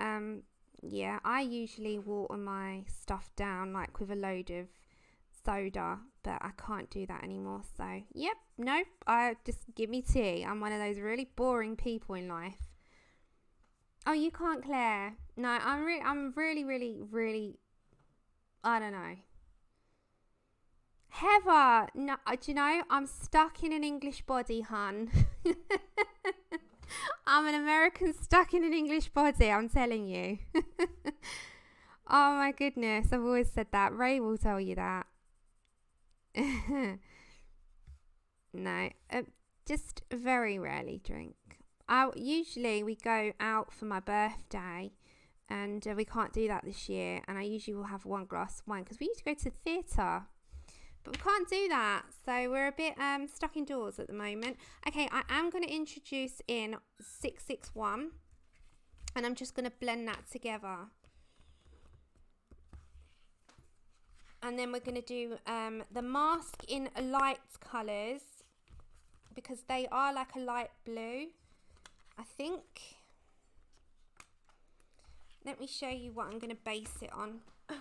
yeah, I usually water my stuff down like with a load of soda, but I can't do that anymore. So yep, nope. I just give me tea. I'm one of those really boring people in life. Oh, you can't, Claire. No, I'm really, I don't know. Heather, no, do you know, I'm stuck in an English body, hun. I'm an American stuck in an English body, I'm telling you. Oh my goodness, I've always said that. Ray will tell you that. No, just very rarely drink. Usually we go out for my birthday, and we can't do that this year, and I usually will have 1 glass of wine because we used to go to the theatre, but we can't do that, so we're a bit stuck indoors at the moment. Okay, I am going to introduce in 661, and I'm just going to blend that together, and then we're going to do the mask in light colours, because they are like a light blue, I think. Let me show you what I'm going to base it on. Oh,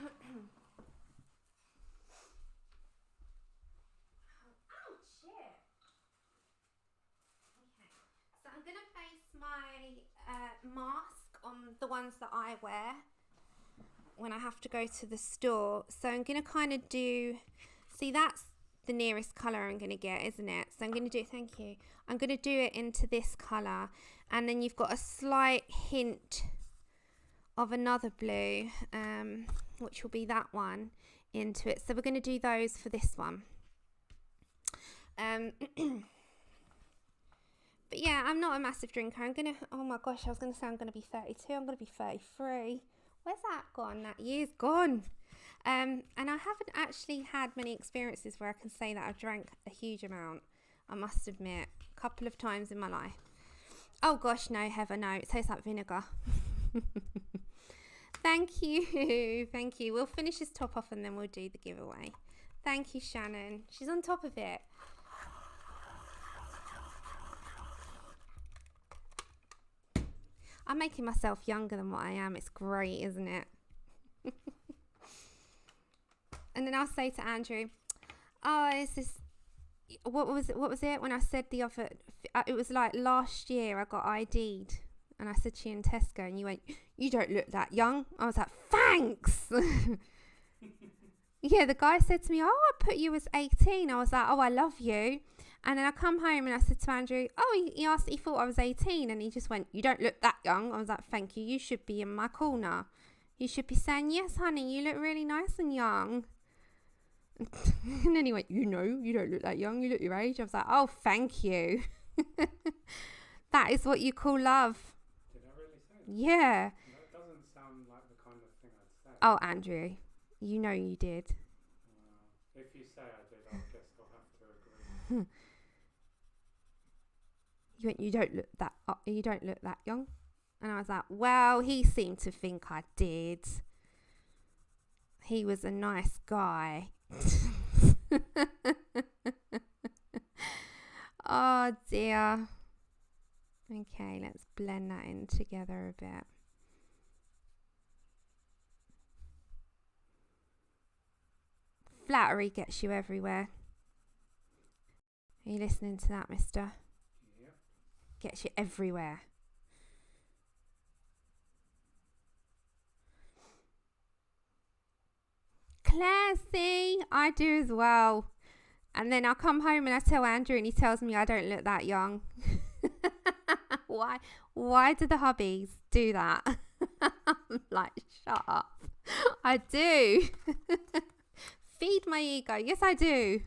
shit. Okay, so I'm going to base my mask on the ones that I wear when I have to go to the store. So I'm going to kind of do, see, that's the nearest colour I'm going to get, isn't it? So I'm going to do, thank you, I'm going to do it into this colour, and then you've got a slight hint of another blue, which will be that one, into it. So we're going to do those for this one. But But yeah, I'm not a massive drinker. Oh my gosh, I was gonna say I'm gonna be 32. I'm gonna be 33. Where's that gone? That year's gone. And I haven't actually had many experiences where I can say that I've drank a huge amount. I must admit, a couple of times in my life. Oh gosh, no, Heather, no. It tastes like vinegar. Thank you. Thank you. We'll finish this top off and then we'll do the giveaway. Thank you, Shannon. She's on top of it. I'm making myself younger than what I am. It's great, isn't it? And then I'll say to Andrew, oh, is this, what was it when I said the other, it was like last year I got ID'd and I said to you in Tesco and you went, you don't look that young. I was like, thanks. Yeah, the guy said to me, oh, I put you as 18. I was like, oh, I love you. And then I come home and I said to Andrew, oh, he asked, he thought I was 18 and he just went, you don't look that young. I was like, thank you. You should be in my corner. You should be saying, yes, honey, you look really nice and young. And then he went, you know, you don't look that young. You look your age. I was like, oh, thank you. That is what you call love. Did I really say that? Yeah. That doesn't sound like the kind of thing I'd say. Oh, Andrew, you know you did. If you say I did, I guess I'll have to agree. You went, you don't look that young. And I was like, well, he seemed to think I did. He was a nice guy. Oh dear. Okay, let's blend that in together a bit. Flattery gets you everywhere. Are you listening to that, mister? Yep. Gets you everywhere. Classy, I do as well. And then I come home and I tell Andrew and he tells me I don't look that young. Why do the hubbies do that? I'm like, shut up. I do. Feed my ego. Yes, I do.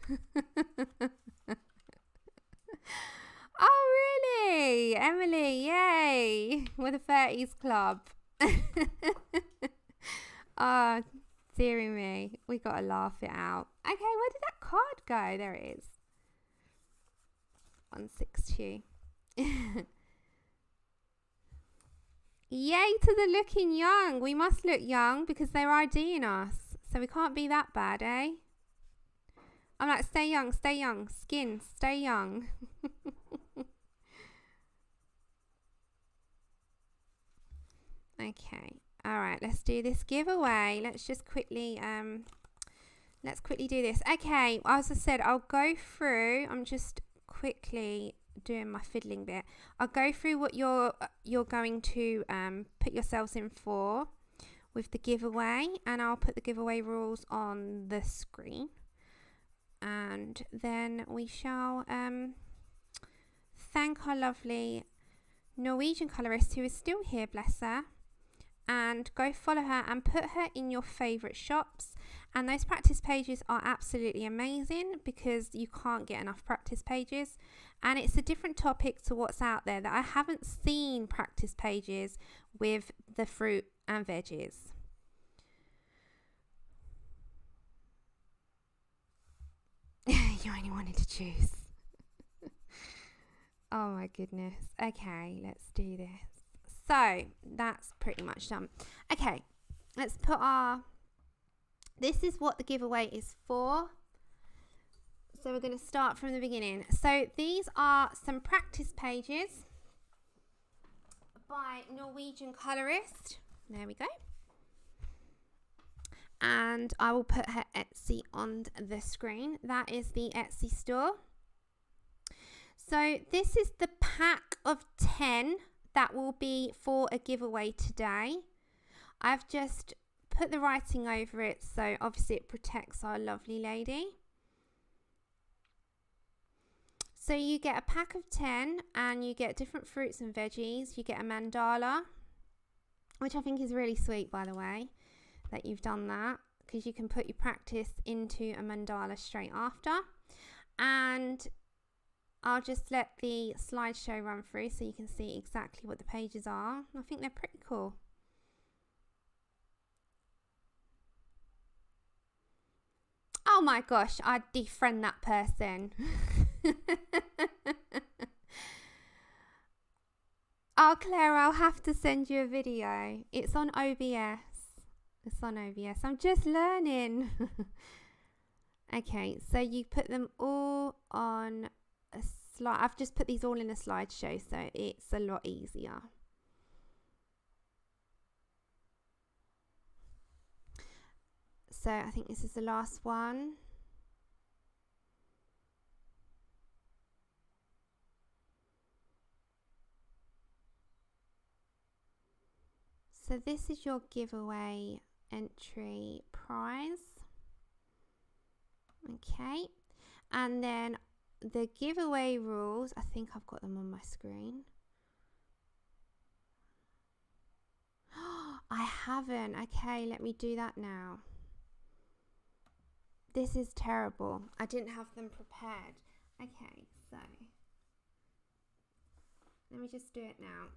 Oh, really? Emily, yay. We're the 30s club. Oh, dearie me. We got to laugh it out. Okay, where did that card go? There it is. 162. Yay to the looking young. We must look young because they're IDing us. So we can't be that bad, eh? I'm like, stay young, stay young. Skin, stay young. Okay. All right, let's do this giveaway. Let's just quickly do this. Okay, as I said, I'll go through. I'm just quickly doing my fiddling bit. I'll go through what you're going to put yourselves in for with the giveaway, and I'll put the giveaway rules on the screen, and then we shall thank our lovely Norwegian colorist who is still here, bless her, and go follow her and put her in your favorite shops. And those practice pages are absolutely amazing because you can't get enough practice pages, and it's a different topic to what's out there that I haven't seen practice pages with the fruit and veggies. You only wanted to choose. Oh my goodness. Okay, let's do this. So that's pretty much done. Okay, let's put this is what the giveaway is for. So we're going to start from the beginning. So these are some practice pages by Norwegian colorist. There we go. And I will put her Etsy on the screen. That is the Etsy store. So this is the pack of 10 that will be for a giveaway today. I've just put the writing over it, so obviously it protects our lovely lady. So you get a pack of 10 and you get different fruits and veggies. You get a mandala, which I think is really sweet, by the way, that you've done that, because you can put your practice into a mandala straight after. And I'll just let the slideshow run through so you can see exactly what the pages are. I think they're pretty cool. Oh my gosh, I'd defriend that person. Oh, Claire, I'll have to send you a video. It's on OBS. It's on OBS. I'm just learning. Okay, so you put them all on a slide. I've just put these all in a slideshow, so it's a lot easier. So I think this is the last one. So this is your giveaway entry prize. Okay, and then the giveaway rules, I think I've got them on my screen. I haven't. Okay, let me do that now. This is terrible. I didn't have them prepared. Okay, so let me just do it now.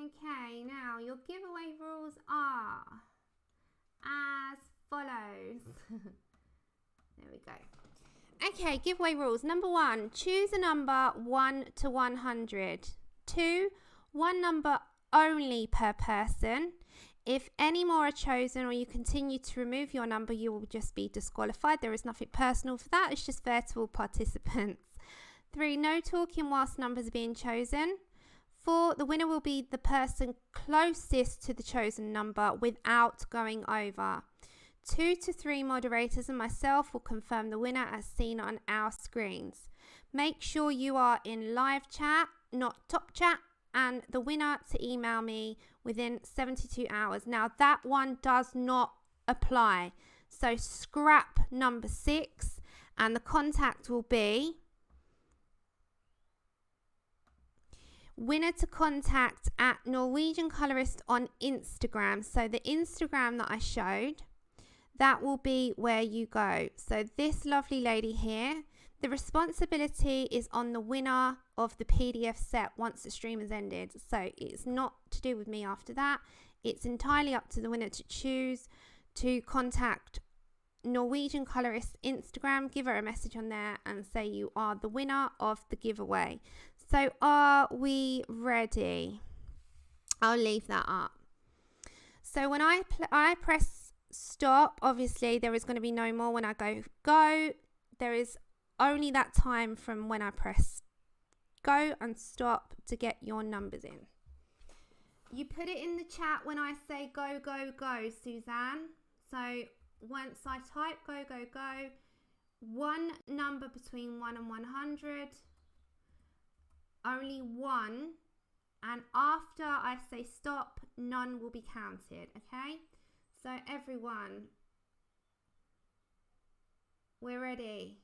Okay, now your giveaway rules are as follows. There we go. Okay, giveaway rules. Number 1, choose a number 1 to 100. 2, one number only per person. If any more are chosen or you continue to remove your number, you will just be disqualified. There is nothing personal for that. It's just fair to all participants. 3, no talking whilst numbers are being chosen. 4, the winner will be the person closest to the chosen number without going over. 2 to 3 moderators and myself will confirm the winner as seen on our screens. Make sure you are in live chat, not top chat, and the winner to email me within 72 hours. Now that one does not apply. So scrap number 6 and the contact will be winner to contact at Norwegian Colorist on Instagram. So the Instagram that I showed, that will be where you go. So this lovely lady here, the responsibility is on the winner of the PDF set once the stream has ended. So it's not to do with me after that. It's entirely up to the winner to choose to contact Norwegian Colorist Instagram, give her a message on there and say you are the winner of the giveaway. So are we ready? I'll leave that up. So when I press stop, obviously there is going to be no more when I go. There is only that time from when I press go and stop to get your numbers in. You put it in the chat when I say go, go, go, Suzanne. So once I type go, go, go, one number between 1 and 100. Only one, and after I say stop, none will be counted. Okay, so everyone, we're ready.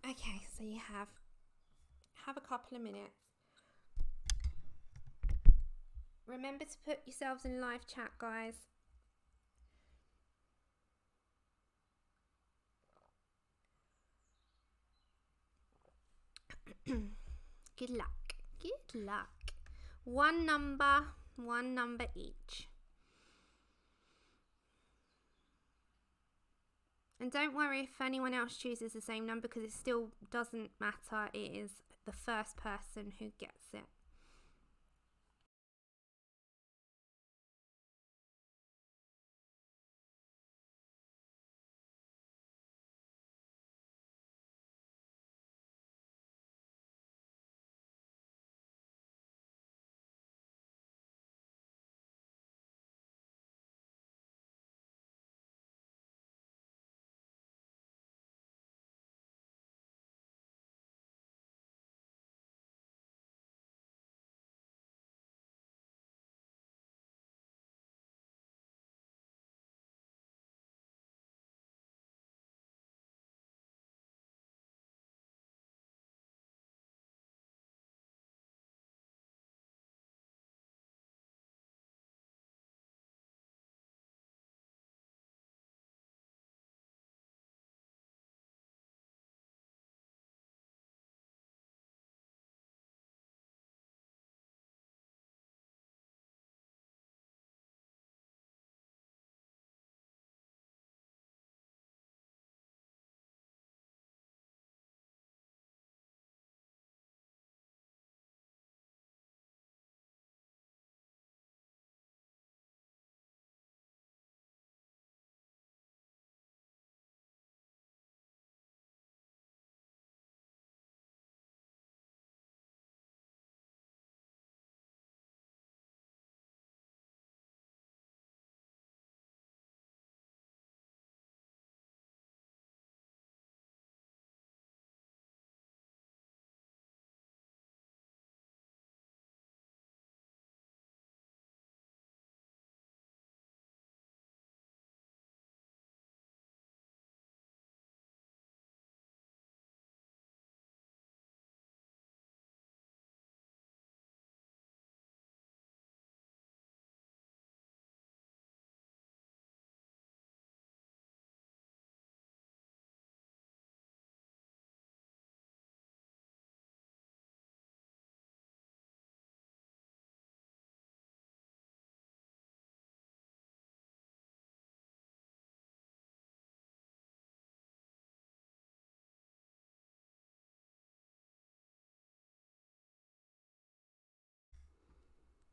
Okay, so you have a couple of minutes. Remember to put yourselves in live chat, guys. Good luck. Good luck. One number each. And don't worry if anyone else chooses the same number because it still doesn't matter. It is the first person who gets it.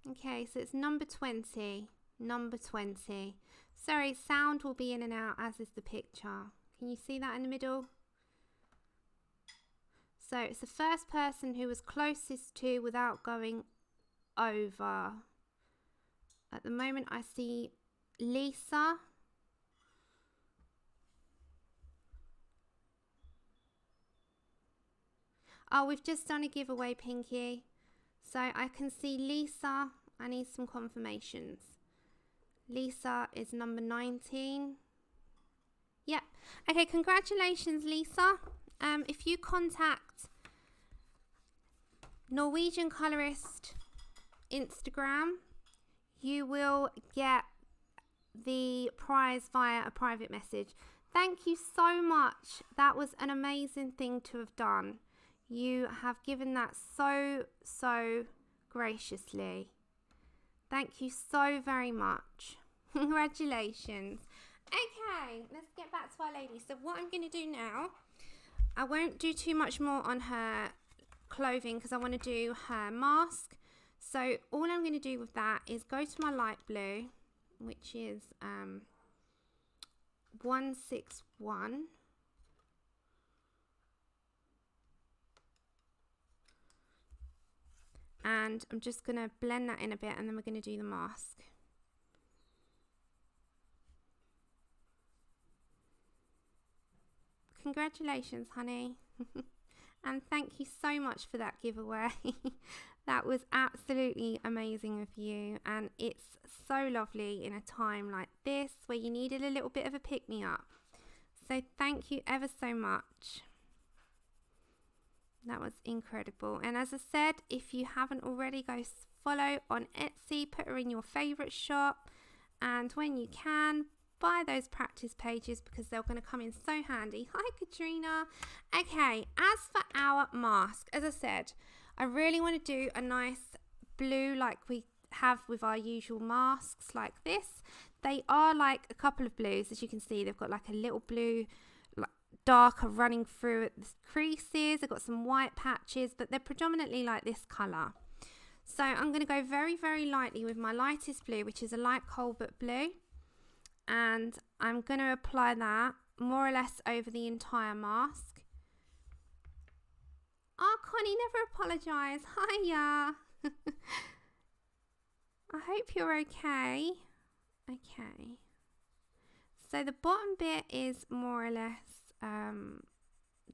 Okay, so it's number 20. Number 20. Sorry, sound will be in and out, as is the picture. Can you see that in the middle? So it's the first person who was closest to without going over. At the moment I see Lisa. Oh, we've just done a giveaway, Pinky. So I can see Lisa. I need some confirmations. Lisa is number 19. Yep. Okay, congratulations, Lisa. If you contact Norwegian Colorist Instagram, you will get the prize via a private message. Thank you so much. That was an amazing thing to have done. You have given that so graciously. Thank you so very much. Congratulations. Okay, let's get back to our lady. So what I'm going to do now, I won't do too much more on her clothing because I want to do her mask. So all I'm going to do with that is go to my light blue, which is 161. And I'm just going to blend that in a bit, and then we're going to do the mask. Congratulations, honey. And thank you so much for that giveaway. That was absolutely amazing of you, and it's so lovely in a time like this where you needed a little bit of a pick-me-up. So thank you ever so much. That was incredible. And as I said, if you haven't already, go follow on Etsy, put her in your favorite shop, and when you can, buy those practice pages because they're going to come in so handy. Hi, Katrina. Okay, as for our mask, as I said, I really want to do a nice blue like we have with our usual masks like this. They are like a couple of blues. As you can see, they've got like a little blue darker running through at the creases. They've got some white patches, but they're predominantly like this colour. So I'm going to go very lightly with my lightest blue, which is a light cobalt blue, and I'm going to apply that more or less over the entire mask. Oh, Connie, never apologise. Hiya. I hope you're okay. Okay, so the bottom bit is more or less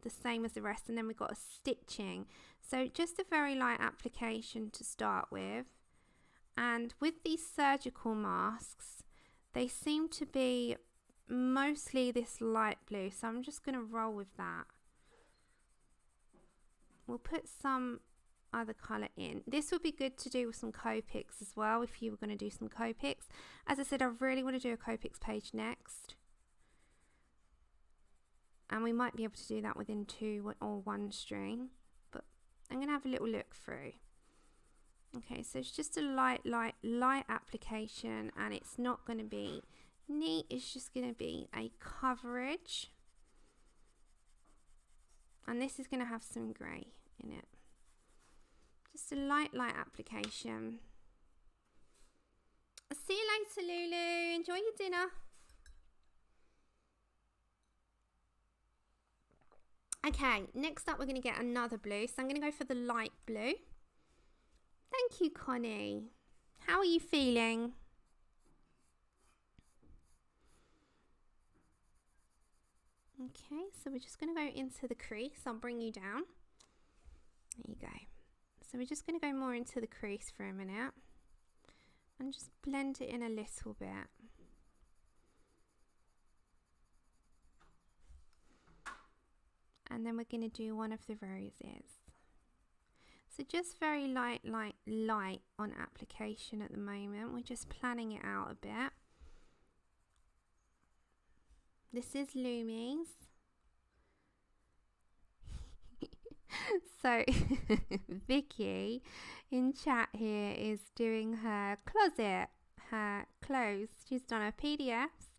the same as the rest, and then we've got a stitching. So just a very light application to start with. And with these surgical masks, they seem to be mostly this light blue, so I'm just going to roll with that. We'll put some other colour in. This would be good to do with some Copics as well if you were going to do some Copics. As I said, I really want to do a Copics page next, and we might be able to do that within 2 or 1 stream, but I'm going to have a little look through. Okay, so it's just a light application, and it's not going to be neat. It's just going to be a coverage, and this is going to have some grey in it. Just a light application. I'll see you later, Lulu. Enjoy your dinner. Okay, next up we're going to get another blue. So I'm going to go for the light blue. Thank you, Connie. How are you feeling? Okay, so we're just going to go into the crease. I'll bring you down. There you go. So we're just going to go more into the crease for a minute and just blend it in a little bit. And then we're going to do one of the roses. So just very light on application at the moment. We're just planning it out a bit. This is Lumi's. So Vicky in chat here is doing her closet, her clothes. She's done her PDFs,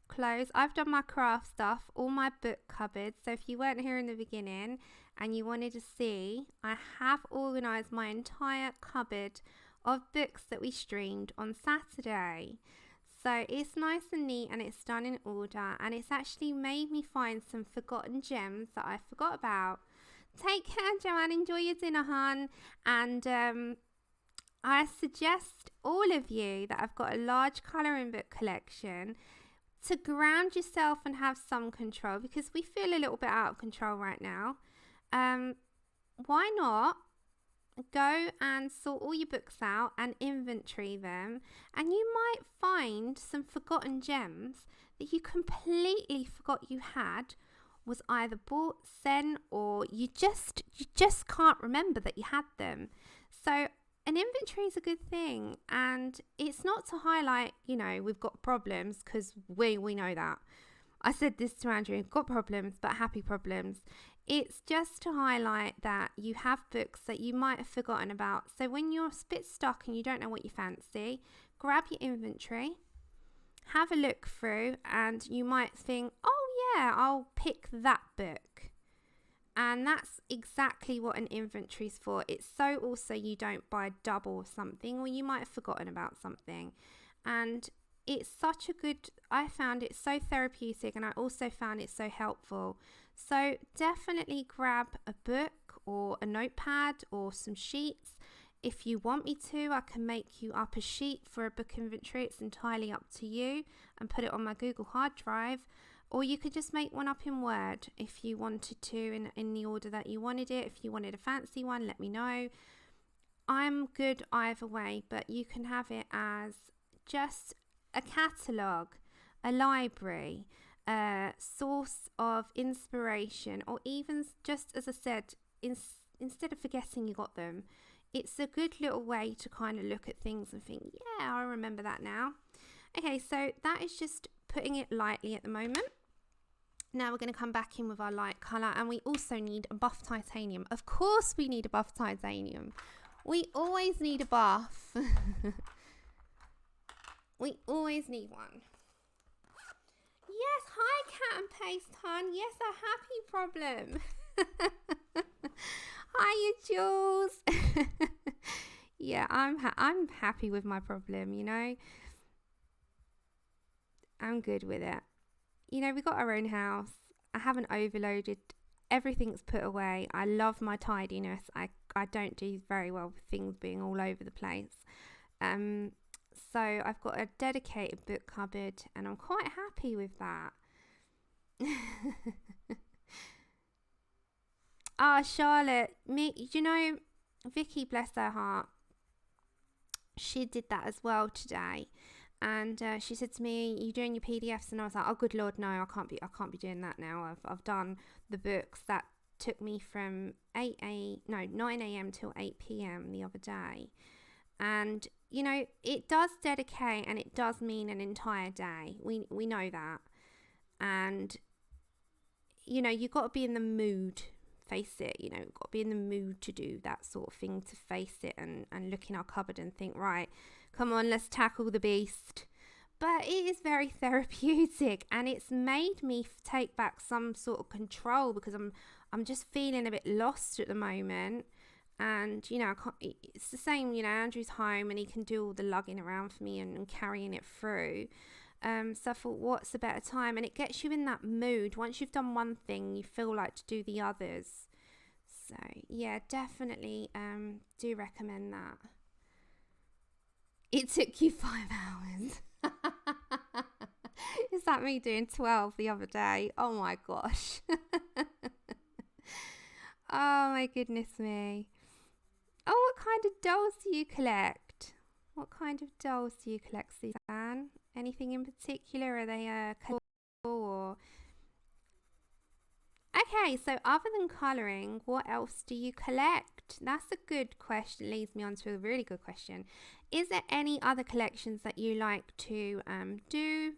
clothes. I've done my craft stuff, all my book cupboards. So if you weren't here in the beginning and you wanted to see, I have organised my entire cupboard of books that we streamed on Saturday. So it's nice and neat and it's done in order, and it's actually made me find some forgotten gems that I forgot about. Take care, Joanne. Enjoy your dinner, hon. And I suggest all of you that have got a large colouring book collection to ground yourself and have some control, because we feel a little bit out of control right now. Why not go and sort all your books out and inventory them, and you might find some forgotten gems that you completely forgot you had, was either bought, sent, or you just can't remember that you had them. So an inventory is a good thing, and it's not to highlight, you know, we've got problems, because we know that. I said this to Andrew, got problems, but happy problems. It's just to highlight that you have books that you might have forgotten about. So when you're a bit stuck and you don't know what you fancy, grab your inventory, have a look through, and you might think, oh yeah, I'll pick that book. And that's exactly what an inventory is for. It's so also you don't buy double something, or you might have forgotten about something. And it's such a good, I found it so therapeutic, and I also found it so helpful. So definitely grab a book or a notepad or some sheets. If you want me to, I can make you up a sheet for a book inventory. It's entirely up to you, and put it on my Google hard drive. Or you could just make one up in Word if you wanted to, in the order that you wanted it. If you wanted a fancy one, let me know. I'm good either way, but you can have it as just a catalogue, a library, a source of inspiration, or even just, as I said, instead of forgetting you got them, it's a good little way to kind of look at things and think, yeah, I remember that now. Okay, so that is just putting it lightly at the moment. Now we're going to come back in with our light colour, and we also need a buff titanium. Of course we need a buff titanium. We always need a buff. We always need one. Yes, hi Cat and Paste, hon. Yes, a happy problem. Hiya, Jules. Yeah, I'm happy with my problem, you know. I'm good with it. You know, we got our own house. I haven't overloaded. Everything's put away. I love my tidiness. I don't do very well with things being all over the place. So I've got a dedicated book cupboard, and I'm quite happy with that. Charlotte, you know, Vicky, bless her heart, she did that as well today. And she said to me, "You doing your PDFs?" And I was like, "Oh, good Lord, no! I can't be doing that now. I've done the books that took me from 9 a.m. till 8 p.m. the other day." And you know, it does dedicate, and it does mean an entire day. We know that, and you know, you got to be in the mood. Face it, you know, got to be in the mood to do that sort of thing, to face it and look in our cupboard and think, right, come on, let's tackle the beast. But it is very therapeutic, and it's made me take back some sort of control, because I'm just feeling a bit lost at the moment. And you know, it's the same, you know, Andrew's home and he can do all the lugging around for me and carrying it through. So I thought, what's a better time? And it gets you in that mood. Once you've done one thing, you feel like to do the others. So yeah, definitely do recommend that. It took you 5 hours. Is that me doing 12 the other day? Oh my gosh. Oh my goodness me. Oh, what kind of dolls do you collect? What kind of dolls do you collect, Suzanne? Anything in particular? Are they colourful or... Okay, so other than colouring, what else do you collect? That's a good question. Leads me on to a really good question. Is there any other collections that you like to do?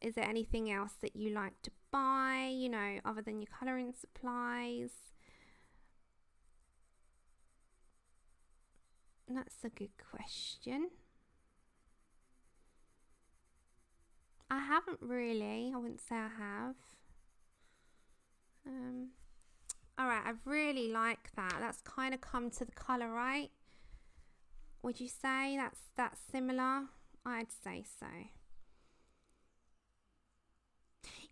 Is there anything else that you like to buy, you know, other than your colouring supplies? That's a good question. I haven't really. I wouldn't say I have. Alright, I really like that. That's kind of come to the colour, right? Would you say that's similar? I'd say so.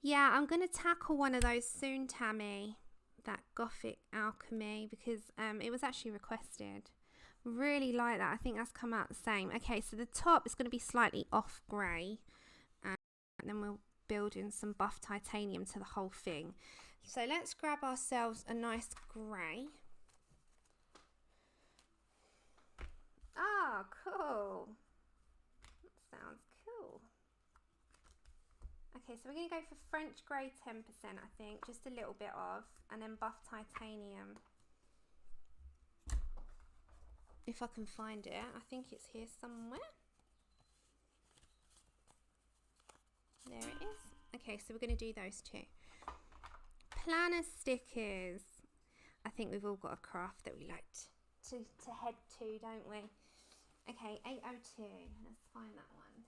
Yeah, I'm going to tackle one of those soon, Tammy. That Gothic Alchemy, because it was actually requested. Really like that. I think that's come out the same. Okay, so the top is going to be slightly off grey, and then we'll build in some buff titanium to the whole thing. So let's grab ourselves a nice grey. Ah, cool. That sounds cool. Okay, so we're going to go for French grey 10%, I think, just a little bit of, and then buff titanium. If I can find it, I think it's here somewhere. There it is. Okay, so we're going to do those two. Planner stickers. I think we've all got a craft that we like to head to, don't we? Okay, 802. Let's find that one.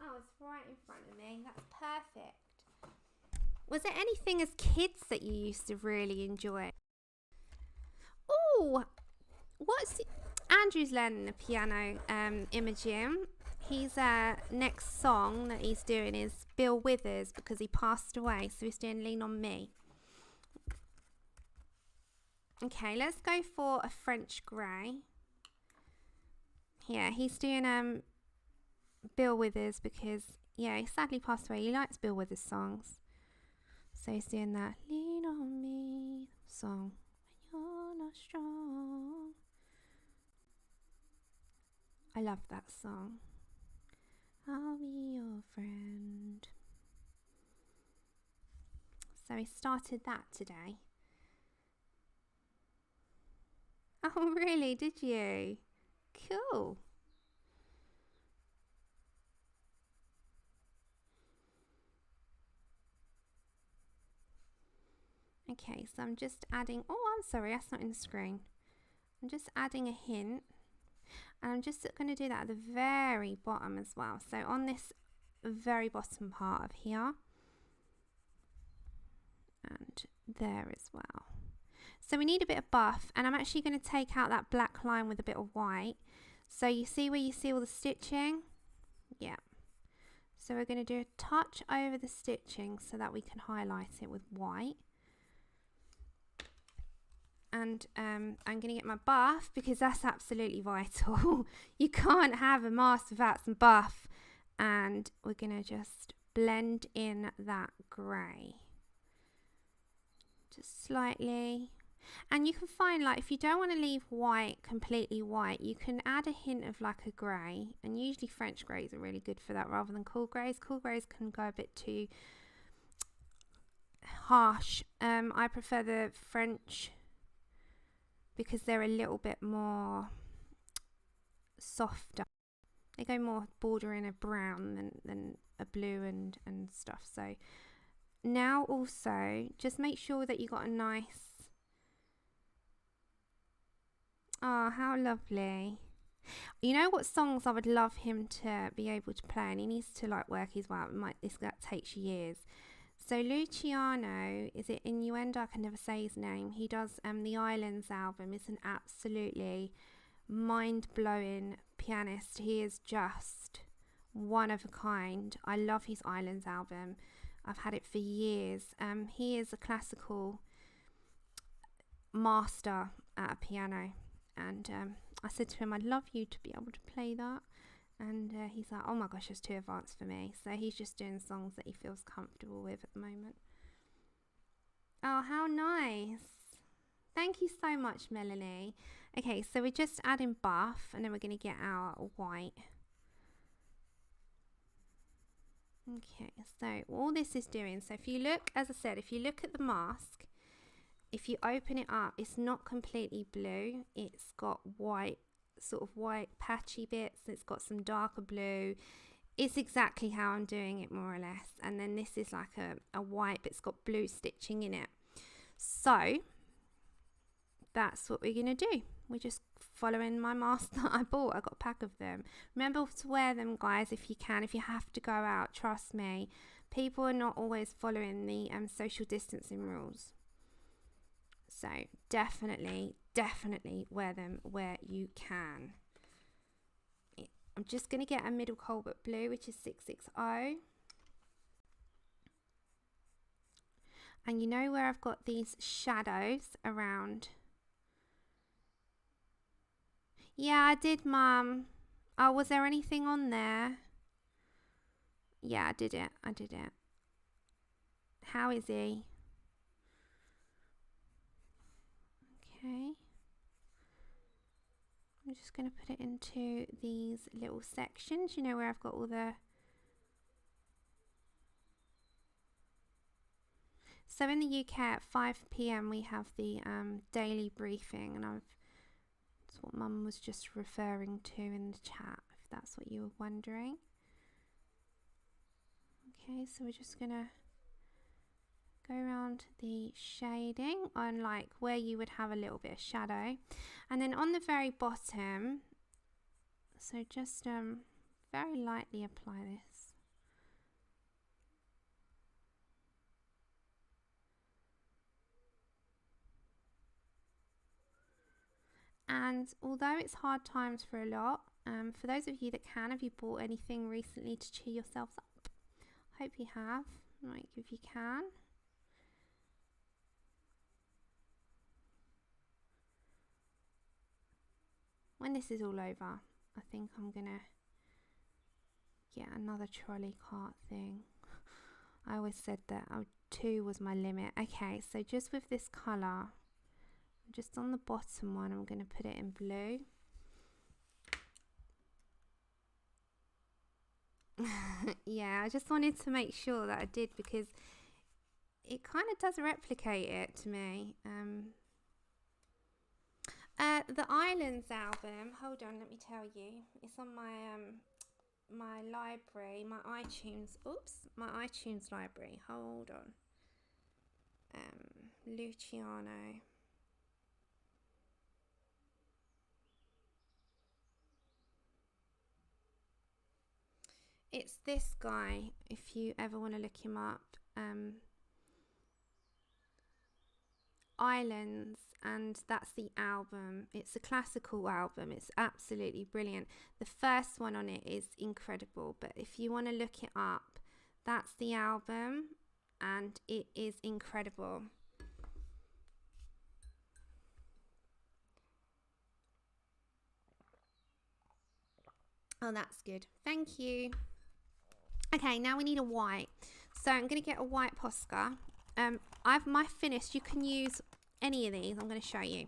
Oh, it's right in front of me. That's perfect. Was there anything as kids that you used to really enjoy? Oh, what's it? Andrew's learning the piano, Imogen. His next song that he's doing is Bill Withers, because he passed away, so he's doing Lean on Me. Okay, let's go for a French grey. Yeah, he's doing Bill Withers because, yeah, he sadly passed away. He likes Bill Withers songs. So he's doing that Lean on Me song when you're not strong. I love that song. I'll be your friend. So he started that today. Oh, really? Did you? Cool. Okay, so I'm just adding, oh, I'm sorry, that's not in the screen. I'm just adding a hint, and I'm just going to do that at the very bottom as well. So on this very bottom part of here, and there as well. So we need a bit of buff, and I'm actually going to take out that black line with a bit of white. So you see where you see all the stitching? Yeah. So we're going to do a touch over the stitching so that we can highlight it with white. And I'm going to get my buff because that's absolutely vital. You can't have a mask without some buff. And we're going to just blend in that grey. Just slightly. And you can find, like, if you don't want to leave white completely white, you can add a hint of like a grey. And usually French greys are really good for that rather than cool greys. Cool greys can go a bit too harsh. I prefer the French because they're a little bit more softer. They go more bordering a brown than a blue and stuff. So now also just make sure that you got a nice, oh, how lovely. You know what songs I would love him to be able to play, and he needs to like work his way out. That takes years. So Luciano, is it Innuendo? I can never say his name. He does the Islands album. It's an absolutely mind-blowing pianist. He is just one of a kind. I love his Islands album. I've had it for years. He is a classical master at a piano, and I said to him, I'd love you to be able to play that. And he's like, oh my gosh, it's too advanced for me. So he's just doing songs that he feels comfortable with at the moment. Oh, how nice. Thank you so much, Melanie. Okay, so we're just adding buff, and then we're going to get our white. Okay, so all this is doing, so if you look, as I said, if you look at the mask, if you open it up, it's not completely blue. It's got white, sort of white patchy bits. It's got some darker blue. It's exactly how I'm doing it, more or less. And then this is like a white, but it's got blue stitching in it. So that's what we're going to do. We're just following my mask that I bought. I got a pack of them. Remember to wear them, guys, if you can. If you have to go out, trust me, people are not always following the social distancing rules. So definitely wear them where you can. I'm just going to get a middle Colbert blue, which is 660. And you know where I've got these shadows around? Yeah, I did, Mum. Oh, was there anything on there? Yeah, I did it. How is he? Okay. I'm just going to put it into these little sections, you know, where I've got all the... So in the UK at 5 PM we have the daily briefing, and that's what Mum was just referring to in the chat, if that's what you were wondering. Okay, so we're just going to go around the shading on like where you would have a little bit of shadow, and then on the very bottom, so just very lightly apply this. And although it's hard times for a lot, for those of you that can, have you bought anything recently to cheer yourselves up? Hope you have, like if you can. When this is all over, I think I'm gonna get another trolley cart thing. I always said that 2 was my limit. Okay, so just with this colour, just on the bottom one, I'm going to put it in blue. Yeah, I just wanted to make sure that I did, because it kind of does replicate it to me. The Islands album, hold on, let me tell you. It's on my my library, my iTunes library. Hold on. Luciano. It's this guy, if you ever want to look him up. Islands, and that's the album. It's a classical album. It's absolutely brilliant. The first one on it is incredible, but if you want to look it up, that's the album, and it is incredible. Oh, that's good. Thank you. Okay, now we need a white. So I'm going to get a white Posca. I've my finished. You can use any of these. I'm going to show you.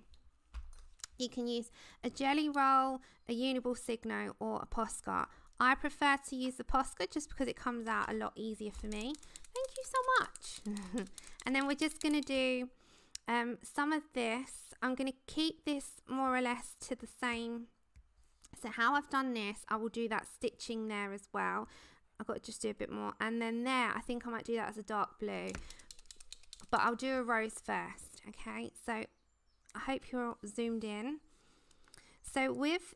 You can use a jelly roll, a Uniball Signo, or a Posca. I prefer to use the Posca just because it comes out a lot easier for me. Thank you so much. And then we're just going to do some of this. I'm going to keep this more or less to the same. So how I've done this, I will do that stitching there as well. I've got to just do a bit more. And then there, I think I might do that as a dark blue. But I'll do a rose first, okay? So I hope you're zoomed in. So with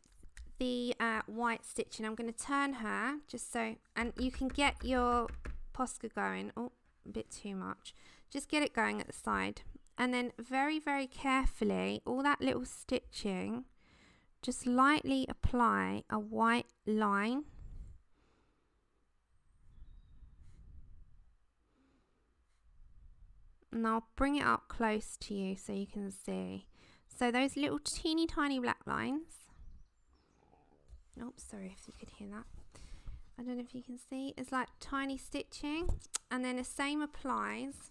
the white stitching, I'm going to turn her just so, and you can get your Posca going. Oh, a bit too much. Just get it going at the side. And then very, very carefully, all that little stitching, just lightly apply a white line. And I'll bring it up close to you so you can see. So those little teeny tiny black lines. Oh, sorry if you could hear that. I don't know if you can see. It's like tiny stitching. And then the same applies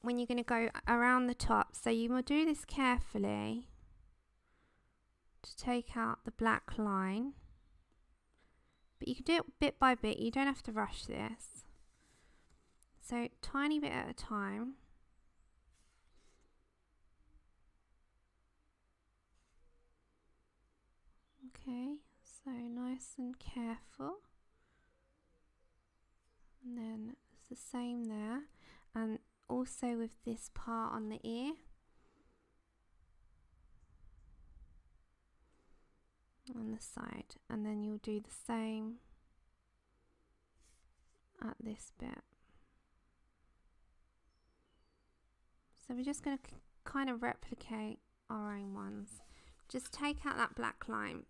when you're going to go around the top. So you will do this carefully to take out the black line. But you can do it bit by bit. You don't have to rush this. So tiny bit at a time. Okay, so nice and careful. And then it's the same there. And also with this part on the ear. On the side. And then you'll do the same at this bit. So we're just going to kind of replicate our own ones. Just take out that black line.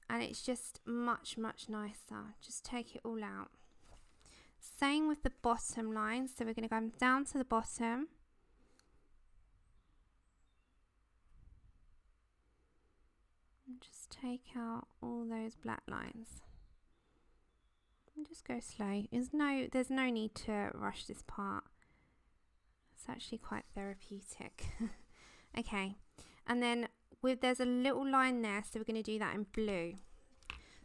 and it's just much nicer. Just take it all out. Same with the bottom line, so we're going to go down to the bottom. And just take out all those black lines. And just go slow. There's no need to rush this part. It's actually quite therapeutic. Okay, and then there's a little line there, so we're going to do that in blue.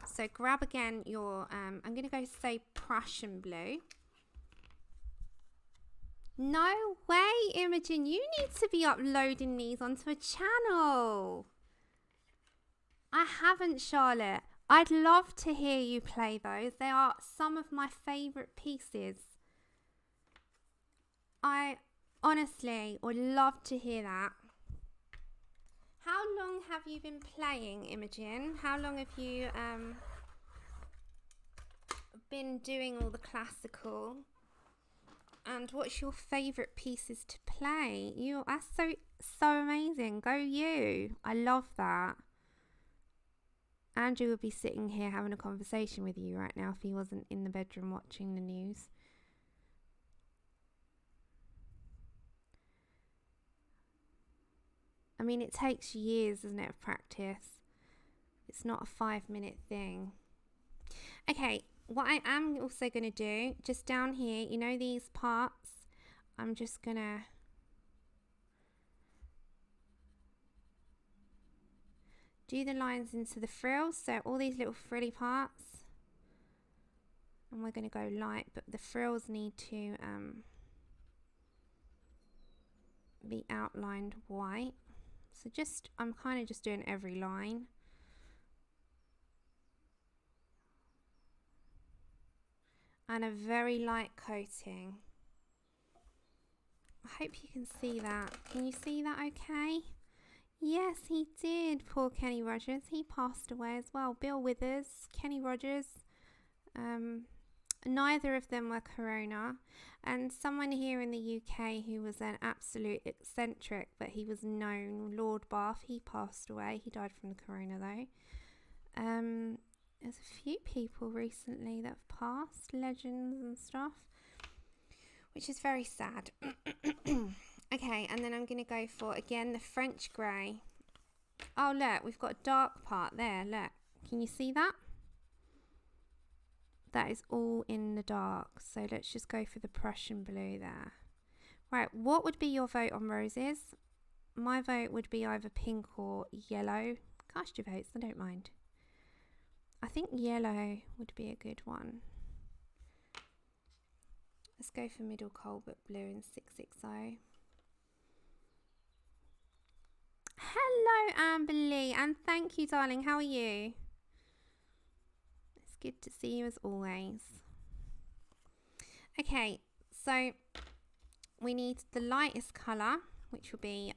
So grab again your, I'm going to go say Prussian blue. No way, Imogen, you need to be uploading these onto a channel. I haven't, Charlotte. I'd love to hear you play those. They are some of my favourite pieces. I honestly would love to hear that. How long have you been playing, Imogen? How long have you been doing all the classical? And what's your favourite pieces to play? That's so amazing. Go you. I love that. Andrew would be sitting here having a conversation with you right now if he wasn't in the bedroom watching the news. I mean, it takes years, doesn't it, of practice. It's not a 5-minute thing. Okay, what I am also going to do, just down here, you know these parts? I'm just going to do the lines into the frills. So all these little frilly parts. And we're going to go light, but the frills need to be outlined white. So I'm kind of just doing every line. And a very light coating. I hope you can see that. Can you see that okay? Yes, he did, poor Kenny Rogers. He passed away as well. Bill Withers, Kenny Rogers. Neither of them were corona. And someone here in the UK who was an absolute eccentric, but he was known, Lord Bath, he passed away. He died from the corona though. There's a few people recently that have passed, legends and stuff, which is very sad. Okay, and then I'm going to go for, again, the French grey. Oh, look, we've got a dark part there, look. Can you see that? That is all in the dark. So let's just go for the Prussian blue there. Right, what would be your vote on roses? My vote would be either pink or yellow. Cast your votes, I don't mind. I think yellow would be a good one. Let's go for middle Colbert blue in 660. Hello, Amber Lee, and thank you, darling. How are you? It's good to see you as always. Okay, so we need the lightest colour, which will be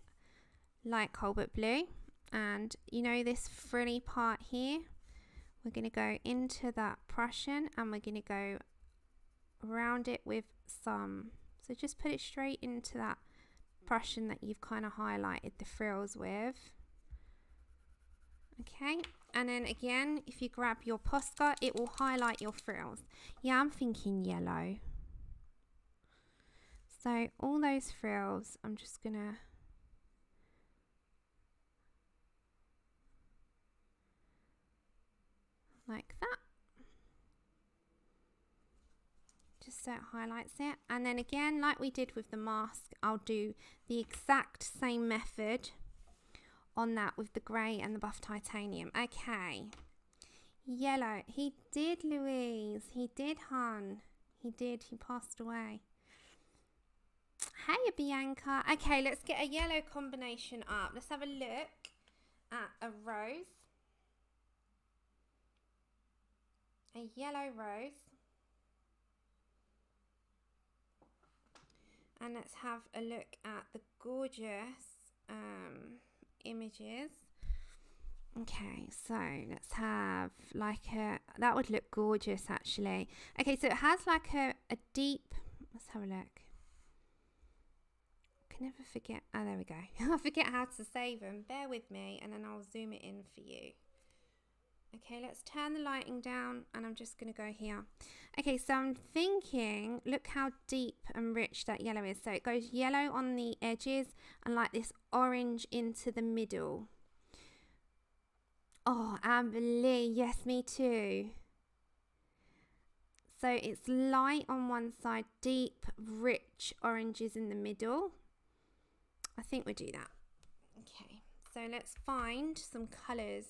light Colbert blue. And you know this frilly part here? We're going to go into that Prussian and we're going to go around it with some. So just put it straight into that Prussian that you've kind of highlighted the frills with. Okay, and then again, if you grab your Posca, it will highlight your frills. Yeah, I'm thinking yellow. So all those frills, I'm just going to like that. Just so it highlights it. And then again, like we did with the mask, I'll do the exact same method on that with the grey and the buff titanium. Okay. Yellow. He did, Louise. He did, hon. He did. He passed away. Hey, Bianca. Okay, let's get a yellow combination up. Let's have a look at a rose. A yellow rose. And let's have a look at the gorgeous images. Okay, so let's have like that would look gorgeous actually. Okay, so it has like a deep, let's have a look. I can never forget, oh there we go. I forget how to save them. Bear with me and then I'll zoom it in for you. Okay, let's turn the lighting down and I'm just going to go here. Okay, so I'm thinking, look how deep and rich that yellow is. So it goes yellow on the edges and like this orange into the middle. Oh, Amber Lee, yes, me too. So it's light on one side, deep, rich oranges in the middle. I think we'll do that. Okay, so let's find some colours.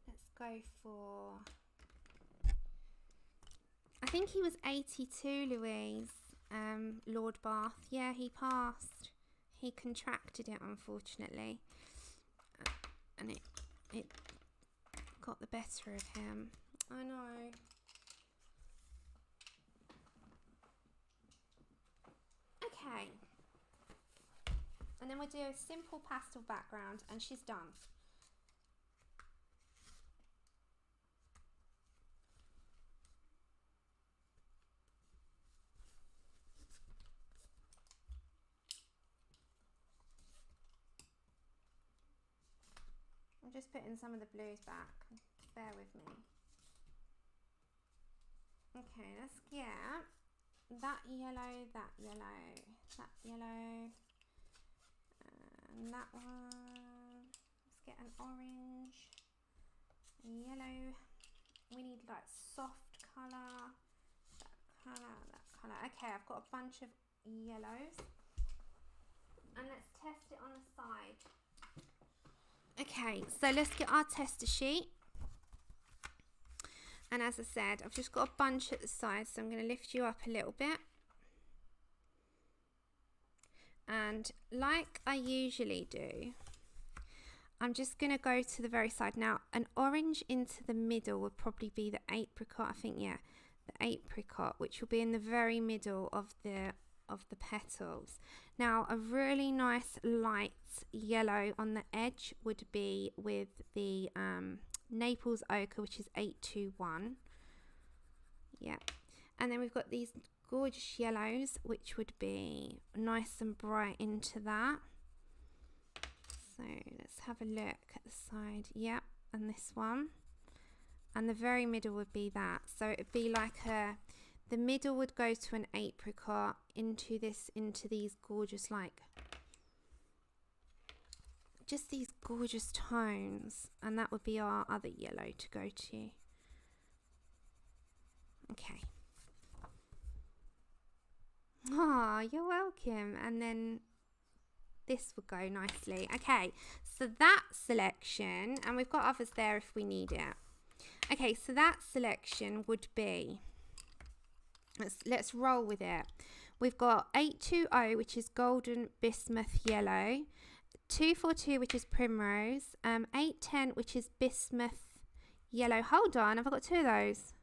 Let's go for... I think he was 82, Louise. Lord Bath. Yeah, he passed. He contracted it, unfortunately. And it got the better of him. I know. Okay. And then we'll do a simple pastel background and she's done. I'm just putting some of the blues back. Bear with me. Okay, let's get that yellow, that yellow, that yellow, and that one. Let's get an orange, a yellow. We need like soft colour, that colour, that colour. Okay, I've got a bunch of yellows. And let's test it on the side. Okay, so let's get our tester sheet. And as I said, I've just got a bunch at the side, so I'm going to lift you up a little bit. And like I usually do, I'm just going to go to the very side. Now, an orange into the middle would probably be the apricot, I think, yeah. The apricot, which will be in the very middle of the petals. Now, a really nice light yellow on the edge would be with the Naples Ochre, which is 821. Yeah. And then we've got these gorgeous yellows, which would be nice and bright into that. So let's have a look at the side. Yep. And this one. And the very middle would be that. So it'd be like the middle would go to an apricot, into these gorgeous, like, just these gorgeous tones. And that would be our other yellow to go to. Okay. Oh, you're welcome. And then this would go nicely. Okay, so that selection, and we've got others there if we need it. Okay, so that selection would be, let's roll with it. We've got 820, which is Golden Bismuth Yellow, 242, which is Primrose, 810, which is Bismuth Yellow. Hold on, have I got two of those?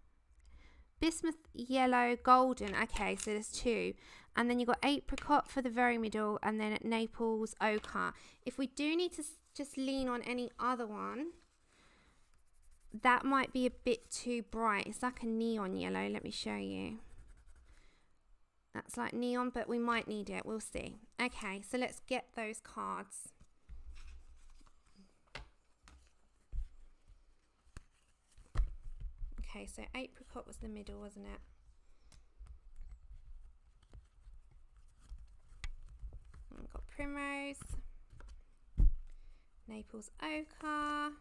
Bismuth Yellow, Golden. Okay, so there's two. And then you've got Apricot for the very middle, and then Naples Ochre. If we do need to just lean on any other one, that might be a bit too bright. It's like a neon yellow. Let me show you. That's like neon, but we might need it. We'll see. Okay, so let's get those cards. Okay, so Apricot was the middle, wasn't it? And we've got Primrose, Naples Ochre.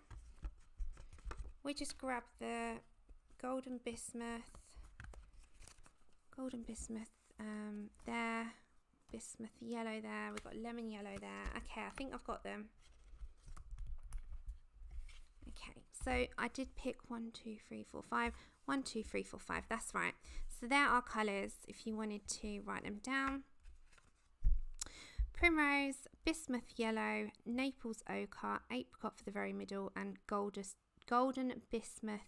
We just grab the Golden Bismuth there, Bismuth Yellow there, we've got Lemon Yellow there. Okay, I think I've got them. Okay, so I did pick 1, 2, 3, 4, 5. 1, 2, 3, 4, 5. That's right. So there are colours if you wanted to write them down. Primrose, Bismuth Yellow, Naples Ochre, Apricot for the very middle, and Golden Bismuth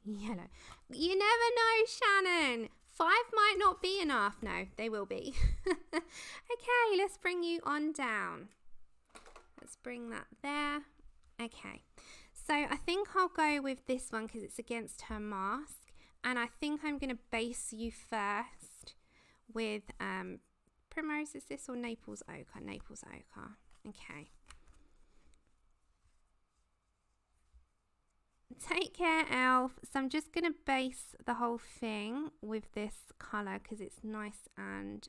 Yellow. You never know, Shannon. 5 might not be enough. No, they will be. Okay, let's bring you on down. Let's bring that there. Okay. So I think I'll go with this one because it's against her mask. And I think I'm going to base you first with Primrose, is this, or Naples Ochre? Naples Ochre. Okay. Take care, Elf. So I'm just going to base the whole thing with this colour because it's nice and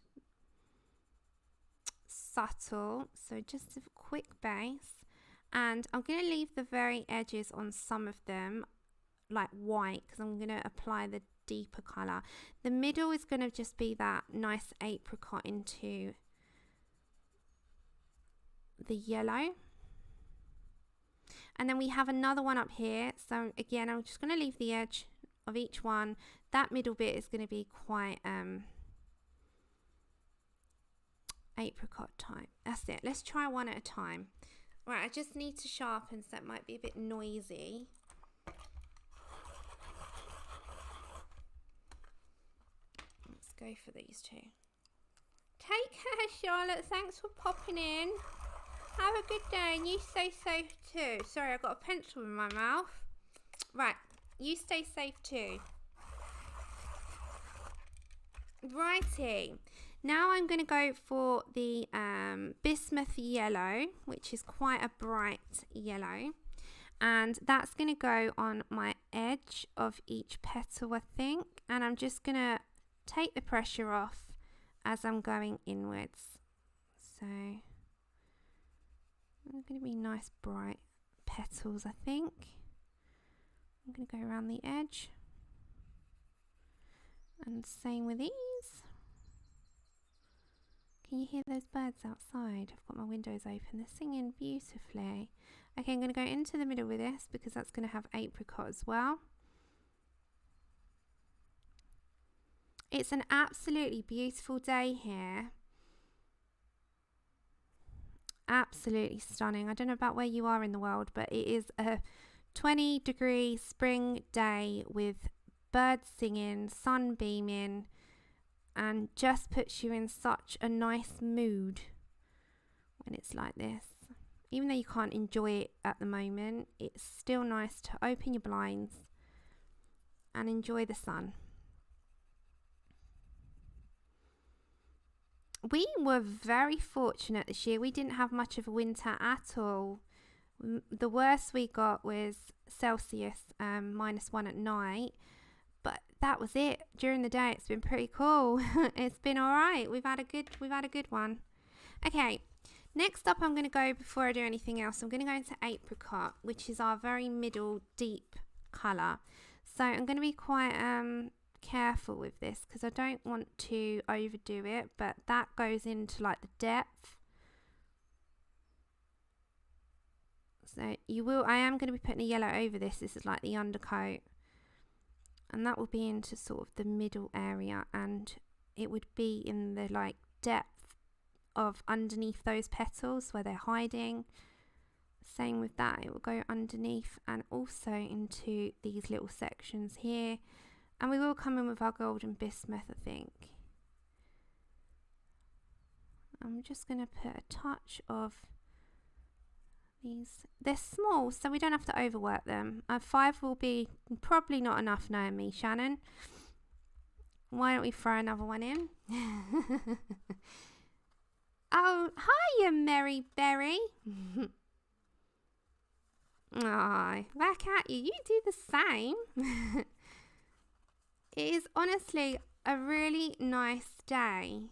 subtle. So just a quick base. And I'm going to leave the very edges on some of them like white because I'm going to apply the deeper colour. The middle is going to just be that nice apricot into the yellow. And then we have another one up here. So again, I'm just going to leave the edge of each one. That middle bit is going to be quite apricot type. That's it. Let's try one at a time. Right, I just need to sharpen, so that might be a bit noisy. Let's go for these two. Take care, Charlotte. Thanks for popping in. Have a good day, and you stay safe too. Sorry, I've got a pencil in my mouth. Right, you stay safe too. Righty. Now I'm going to go for the Bismuth Yellow, which is quite a bright yellow. And that's going to go on my edge of each petal, I think. And I'm just going to take the pressure off as I'm going inwards. So they're going to be nice bright petals, I think. I'm going to go around the edge. And same with these. Can you hear those birds outside? I've got my windows open. They're singing beautifully. Okay, I'm going to go into the middle with this because that's going to have apricot as well. It's an absolutely beautiful day here. Absolutely stunning. I don't know about where you are in the world, but it is a 20-degree spring day with birds singing, sun beaming, and just puts you in such a nice mood when it's like this. Even though you can't enjoy it at the moment, it's still nice to open your blinds and enjoy the sun. We were very fortunate this year. We didn't have much of a winter at all. The worst we got was Celsius -1 at night, but that was it. During the day, it's been pretty cool. It's been all right. We've had a good one. Okay, next up, I'm going to go, before I do anything else, I'm going to go into Apricot, which is our very middle deep colour. So I'm going to be quite careful with this because I don't want to overdo it, but that goes into like the depth. So I am going to be putting a yellow over this. This is like the undercoat, and that will be into sort of the middle area, and it would be in the like depth of underneath those petals where they're hiding. Same with that, it will go underneath and also into these little sections here. And we will come in with our golden bismuth, I think. I'm just going to put a touch of these. They're small, so we don't have to overwork them. 5 will be probably not enough, knowing me, Shannon. Why don't we throw another one in? Oh, hiya, Mary Berry. Aw, back at you. You do the same. It is honestly a really nice day.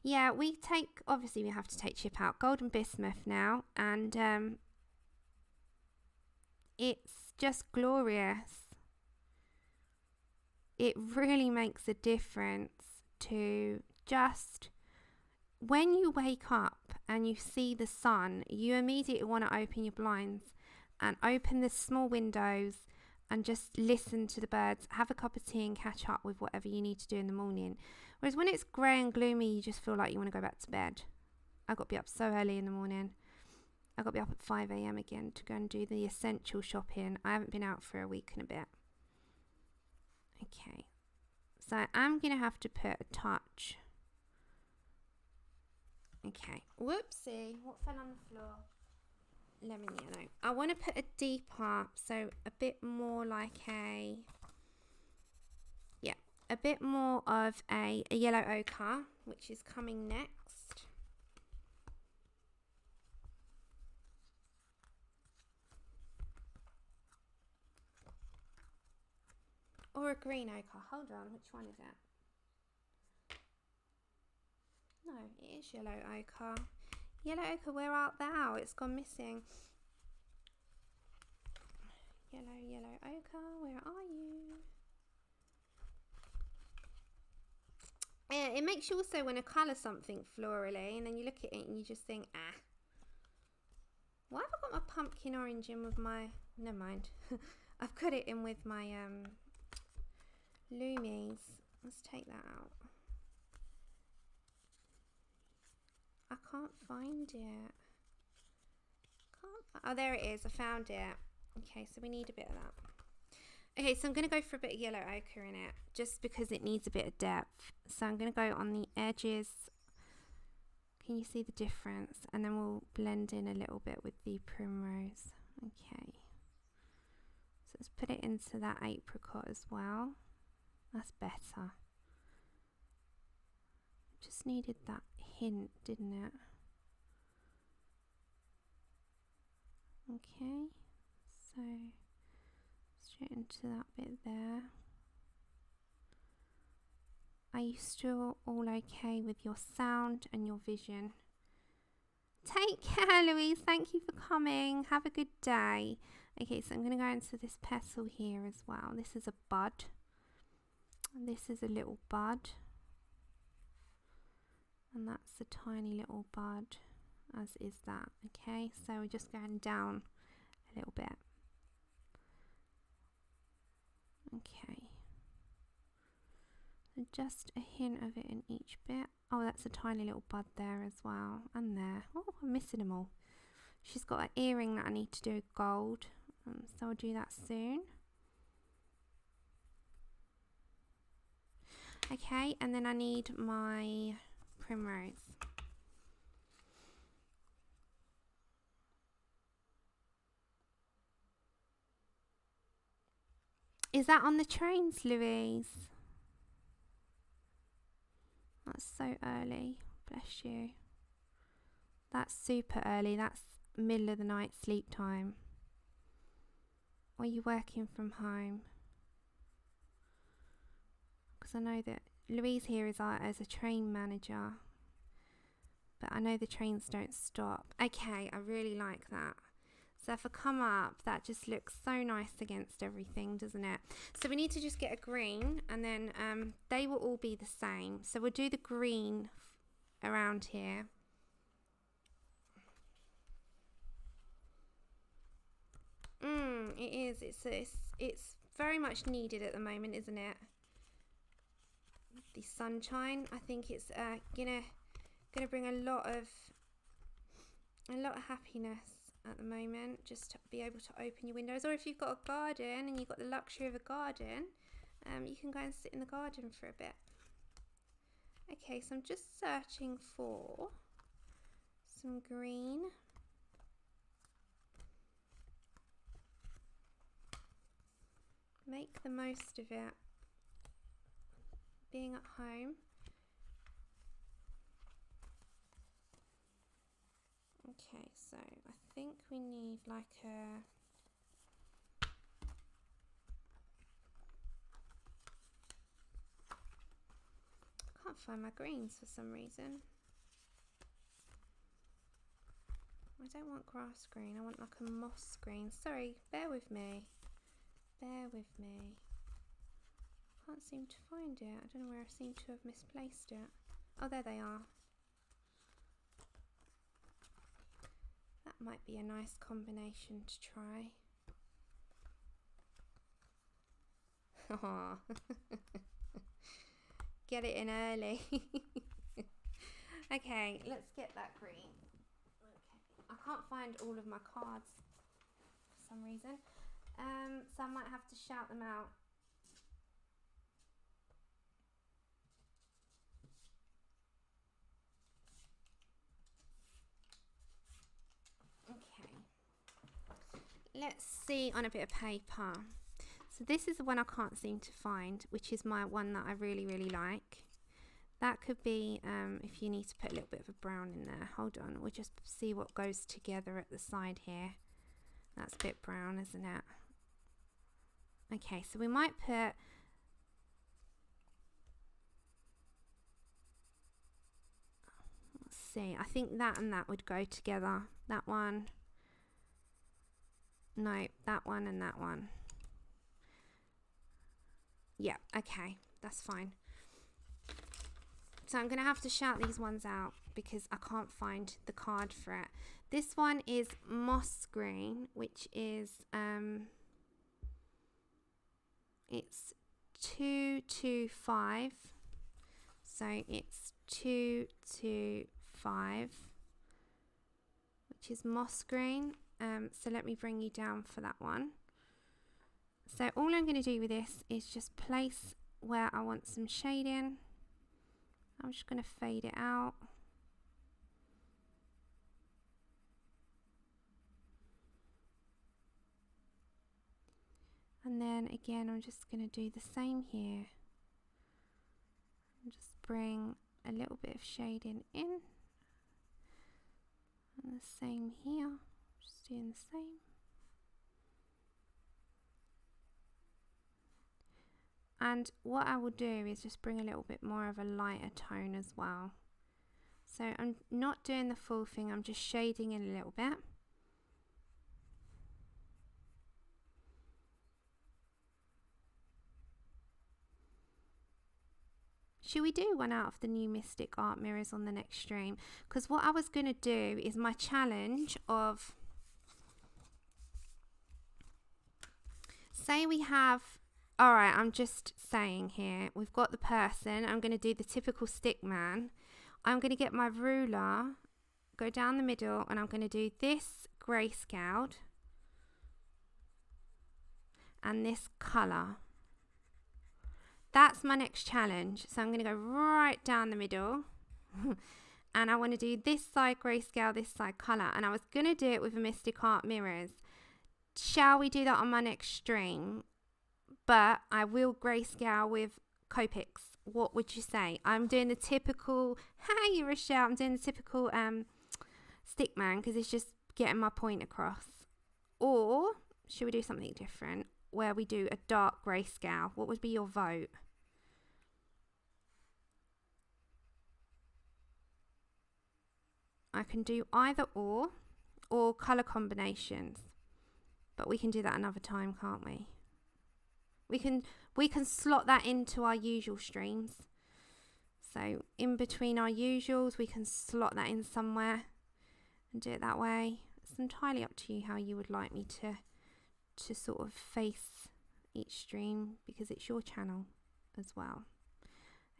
Yeah, obviously we have to take chip out. Golden bismuth now, and it's just glorious. It really makes a difference to just, when you wake up and you see the sun, you immediately want to open your blinds and open the small windows and just listen to the birds, have a cup of tea and catch up with whatever you need to do in the morning. Whereas when it's grey and gloomy, you just feel like you want to go back to bed. I've got to be up so early in the morning. I've got to be up at 5 a.m. again to go and do the essential shopping. I haven't been out for a week and a bit. Okay, so I'm going to have to put a touch. Okay, whoopsie, what fell on the floor? Lemon yellow. I want to put a deeper, so a bit more like a bit more of a yellow ochre, which is coming next. Or a green ochre. Hold on, which one is it? No, it is yellow ochre. Yellow ochre, where art thou? It's gone missing. Yellow ochre, where are you? Yeah, it makes you also want to colour something florally, and then you look at it and you just think, ah. Why have I got my pumpkin orange in with my... Never mind. I've got it in with my Lumies. Let's take that out. I can't find it. Oh, there it is. I found it. Okay, so we need a bit of that. Okay, so I'm going to go for a bit of yellow ochre in it, just because it needs a bit of depth. So I'm going to go on the edges. Can you see the difference? And then we'll blend in a little bit with the primrose. Okay. So let's put it into that apricot as well. That's better. Just needed that hint, didn't it? Okay. So straight into that bit there. Are you still all okay with your sound and your vision? Take care, Louise. Thank you for coming. Have a good day. Okay, so I'm going to go into this petal here as well. This is a bud. This is a little bud. And that's a tiny little bud, as is that. Okay, so we're just going down a little bit. Okay. So just a hint of it in each bit. Oh, that's a tiny little bud there as well. And there. Oh, I'm missing them all. She's got an earring that I need to do gold. So I'll do that soon. Okay, and then I need my primrose. Is that on the trains, Louise? That's so early. Bless you. That's super early. That's middle of the night sleep time. Or are you working from home? Because I know that Louise here is as a train manager. But I know the trains don't stop. Okay, I really like that. So if I come up, that just looks so nice against everything, doesn't it? So we need to just get a green, and then they will all be the same. So we'll do the green around here. It is. It's very much needed at the moment, isn't it? The sunshine. I think it's gonna bring a lot of happiness at the moment, just to be able to open your windows. Or if you've got a garden and you've got the luxury of a garden, you can go and sit in the garden for a bit. Okay, so I'm just searching for some green. Make the most of it, being at home. Okay, so I think we need like a... I can't find my greens for some reason. I don't want grass green, I want like a moss green. Sorry, bear with me. Bear with me. Can't seem to find it. I don't know where I seem to have misplaced it. Oh, there they are. That might be a nice combination to try. Aww. Get it in early. Okay, let's get that green. Okay, I can't find all of my cards for some reason. So I might have to shout them out. Okay. Let's see on a bit of paper. So this is the one I can't seem to find, which is my one that I really, really like. That could be, if you need to put a little bit of a brown in there. Hold on, we'll just see what goes together at the side here. That's a bit brown, isn't it? Okay, so we might put see. I think that and that would go together. That one. No, that one and that one. Yeah, okay, that's fine. So I'm going to have to shout these ones out because I can't find the card for it. This one is moss green, which is it's 225. So it's 225, which is moss green. So let me bring you down for that one. So all I'm going to do with this is just place where I want some shading. I'm just going to fade it out. And then again, I'm just going to do the same here. And just bring a little bit of shading in. And the same here. Just doing the same. And what I will do is just bring a little bit more of a lighter tone as well. So I'm not doing the full thing, I'm just shading in a little bit. Should we do one out of the new Mystic Art Mirrors on the next stream? Because what I was going to do is my challenge of, say we have, all right, I'm just saying here, we've got the person, I'm going to do the typical stick man. I'm going to get my ruler, go down the middle, and I'm going to do this grayscaled and this colour. That's my next challenge. So I'm going to go right down the middle and I want to do this side grayscale, this side colour. And I was going to do it with a Mystic Art Mirrors. Shall we do that on my next stream? But I will grayscale with Copics. What would you say? I'm doing the typical, hi Rochelle, I'm doing the typical stick man because it's just getting my point across. Or should we do something different where we do a dark grayscale? What would be your vote? I can do either or colour combinations. But we can do that another time, can't we? We can slot that into our usual streams. So in between our usuals, we can slot that in somewhere and do it that way. It's entirely up to you how you would like me to sort of face each stream because it's your channel as well.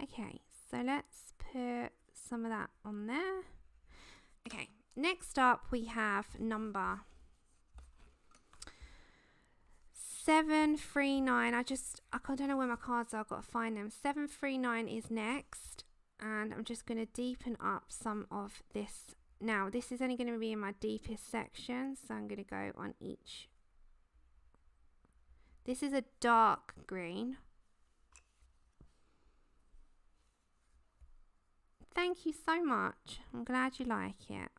Okay, so let's put some of that on there. Okay, next up we have number 739. I don't know where my cards are, I've got to find them. 739 is next, and I'm just going to deepen up some of this. Now this is only going to be in my deepest section, so I'm going to go on each. This is a dark green. Thank you so much. I'm glad you like it.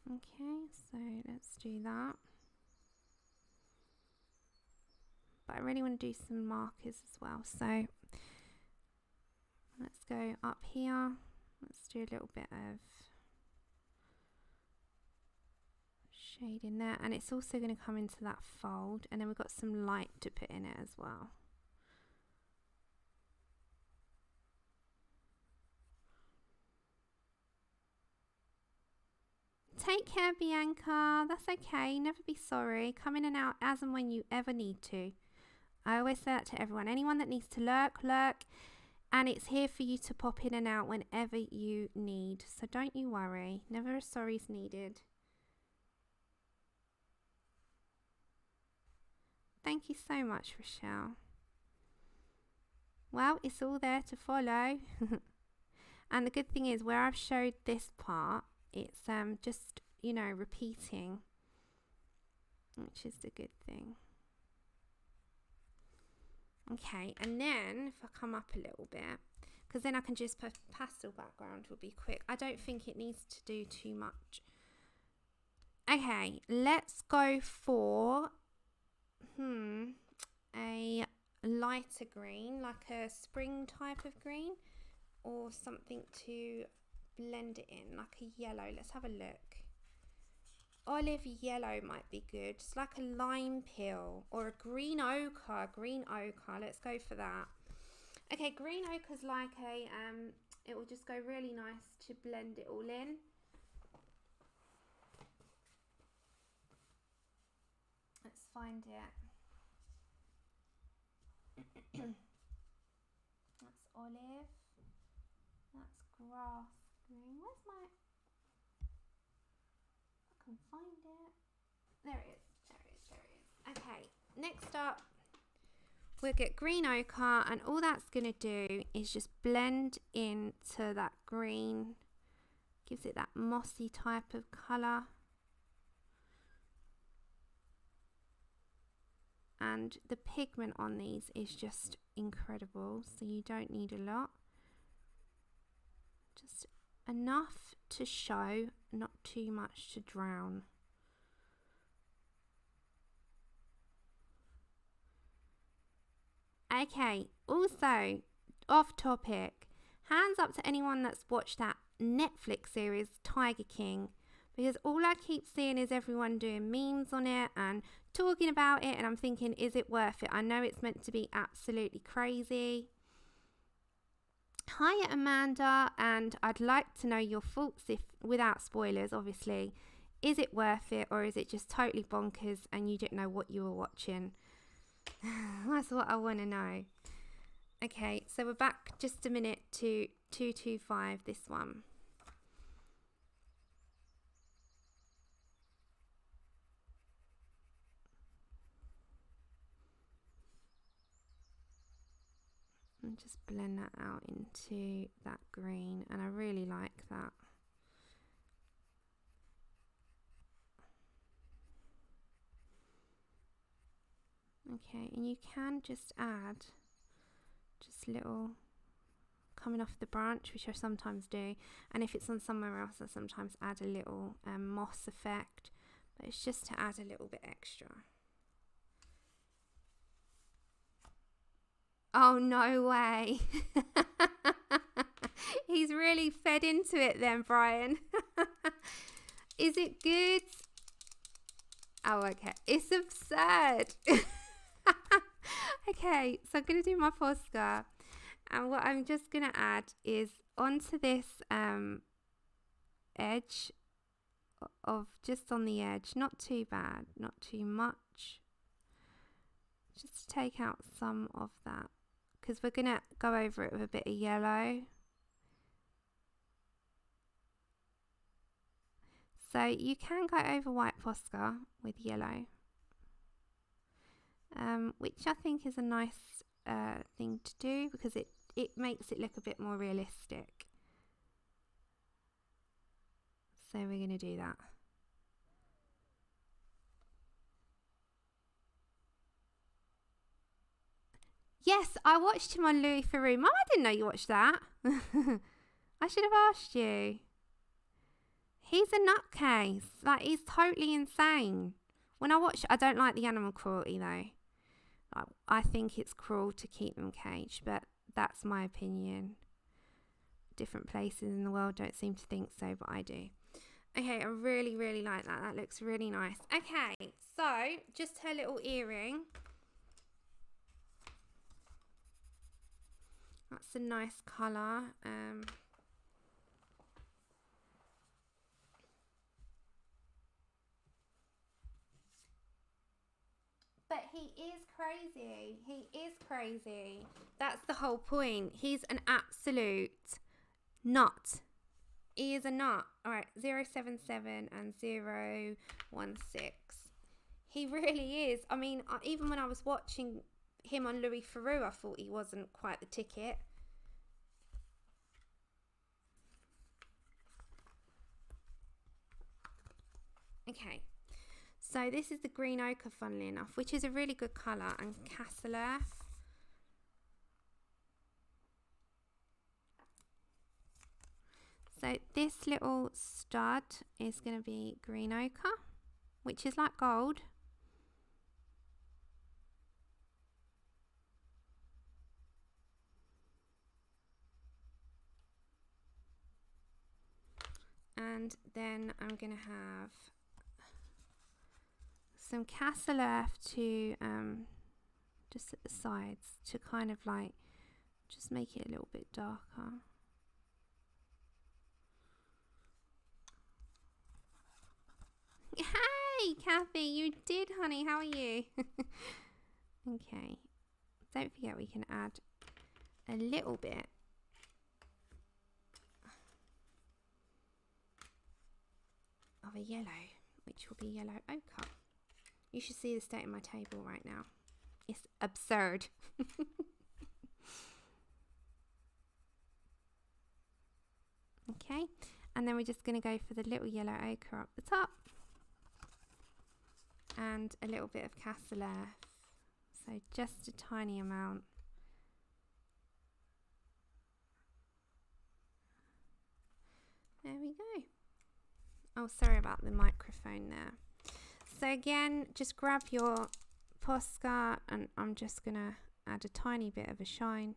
Okay, so let's do that. But I really want to do some markers as well. So let's go up here. Let's do a little bit of shade in there. And it's also going to come into that fold. And then we've got some light to put in it as well. Take care, Bianca. That's okay. Never be sorry. Come in and out as and when you ever need to. I always say that to everyone. Anyone that needs to lurk, lurk. And it's here for you to pop in and out whenever you need. So don't you worry. Never a sorry's needed. Thank you so much, Rochelle. Well, it's all there to follow. And the good thing is, where I've showed this part, it's just, you know, repeating, which is the good thing. Okay, and then if I come up a little bit, because then I can just put pastel background, will be quick. I don't think it needs to do too much. Okay, let's go for a lighter green, like a spring type of green, or something to blend it in, like a yellow. Let's have a look. Olive yellow might be good. It's like a lime peel or a green ochre. Green ochre. Let's go for that. Okay, green ochre's like a it will just go really nice to blend it all in. Let's find it. That's olive. That's grass green. Where's my... I can find it. There it is. There it is. There it is. Okay. Next up, we'll get green ochre, and all that's going to do is just blend into that green. Gives it that mossy type of colour. And the pigment on these is just incredible, so you don't need a lot. Just enough to show, not too much to drown. Okay, also off topic, hands up to anyone that's watched that Netflix series Tiger King, because all I keep seeing is everyone doing memes on it and talking about it, and I'm thinking, is it worth it? I know it's meant to be absolutely crazy. Hi Amanda, and I'd like to know your thoughts, if without spoilers obviously. Is it worth it, or is it just totally bonkers and you didn't know what you were watching? That's what I want to know. Okay, so we're back just a minute to 225, this one. And just blend that out into that green, and I really like that. Okay, and you can just add just little coming off the branch, which I sometimes do, and if it's on somewhere else I sometimes add a little moss effect, but it's just to add a little bit extra. Oh, no way. He's really fed into it then, Brian. Is it good? Oh, okay. It's absurd. Okay, so I'm going to do my Posca. And what I'm just going to add is onto this edge of just on the edge. Not too bad, not too much. Just to take out some of that, because we're going to go over it with a bit of yellow. So you can go over white Posca with yellow, which I think is a nice thing to do, because it makes it look a bit more realistic. So we're going to do that. Yes, I watched him on Louis Theroux. Mum, I didn't know you watched that. I should have asked you. He's a nutcase. Like, he's totally insane. When I watch, I don't like the animal cruelty though. Like, I think it's cruel to keep them caged, but that's my opinion. Different places in the world don't seem to think so, but I do. Okay, I really, really like that. That looks really nice. Okay, so just her little earring. That's a nice colour. But he is crazy. He is crazy. That's the whole point. He's an absolute nut. He is a nut. Alright, 077 and 016. He really is. I mean, even when I was watching him on Louis Theroux, I thought he wasn't quite the ticket. Okay, so this is the green ochre, funnily enough, which is a really good colour, and Castle Earth. So this little stud is going to be green ochre, which is like gold. And then I'm going to have some Castle Earth to just at the sides to kind of like just make it a little bit darker. Hey Kathy, you did, honey. How are you? Okay, don't forget we can add a little bit of a yellow, which will be yellow ochre. You should see the state of my table right now. It's absurd. Okay, and then we're just going to go for the little yellow ochre up the top and a little bit of Castle Earth, so just a tiny amount. There we go. Oh, sorry about the microphone there. So again, just grab your Posca, and I'm just going to add a tiny bit of a shine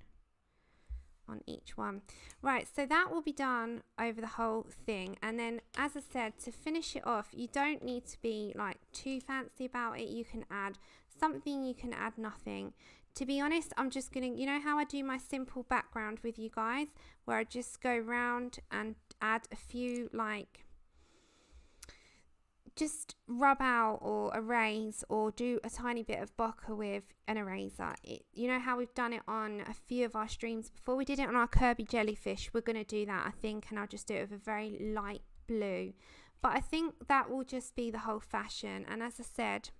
on each one. Right, so that will be done over the whole thing. And then, as I said, to finish it off, you don't need to be like too fancy about it. You can add something, you can add nothing. To be honest, I'm just going to, you know how I do my simple background with you guys, where I just go round and add a few, like, just rub out or erase or do a tiny bit of bokeh with an eraser. You know how we've done it on a few of our streams before? We did it on our Kirby jellyfish. We're going to do that, I think, and I'll just do it with a very light blue. But I think that will just be the whole fashion. And as I said,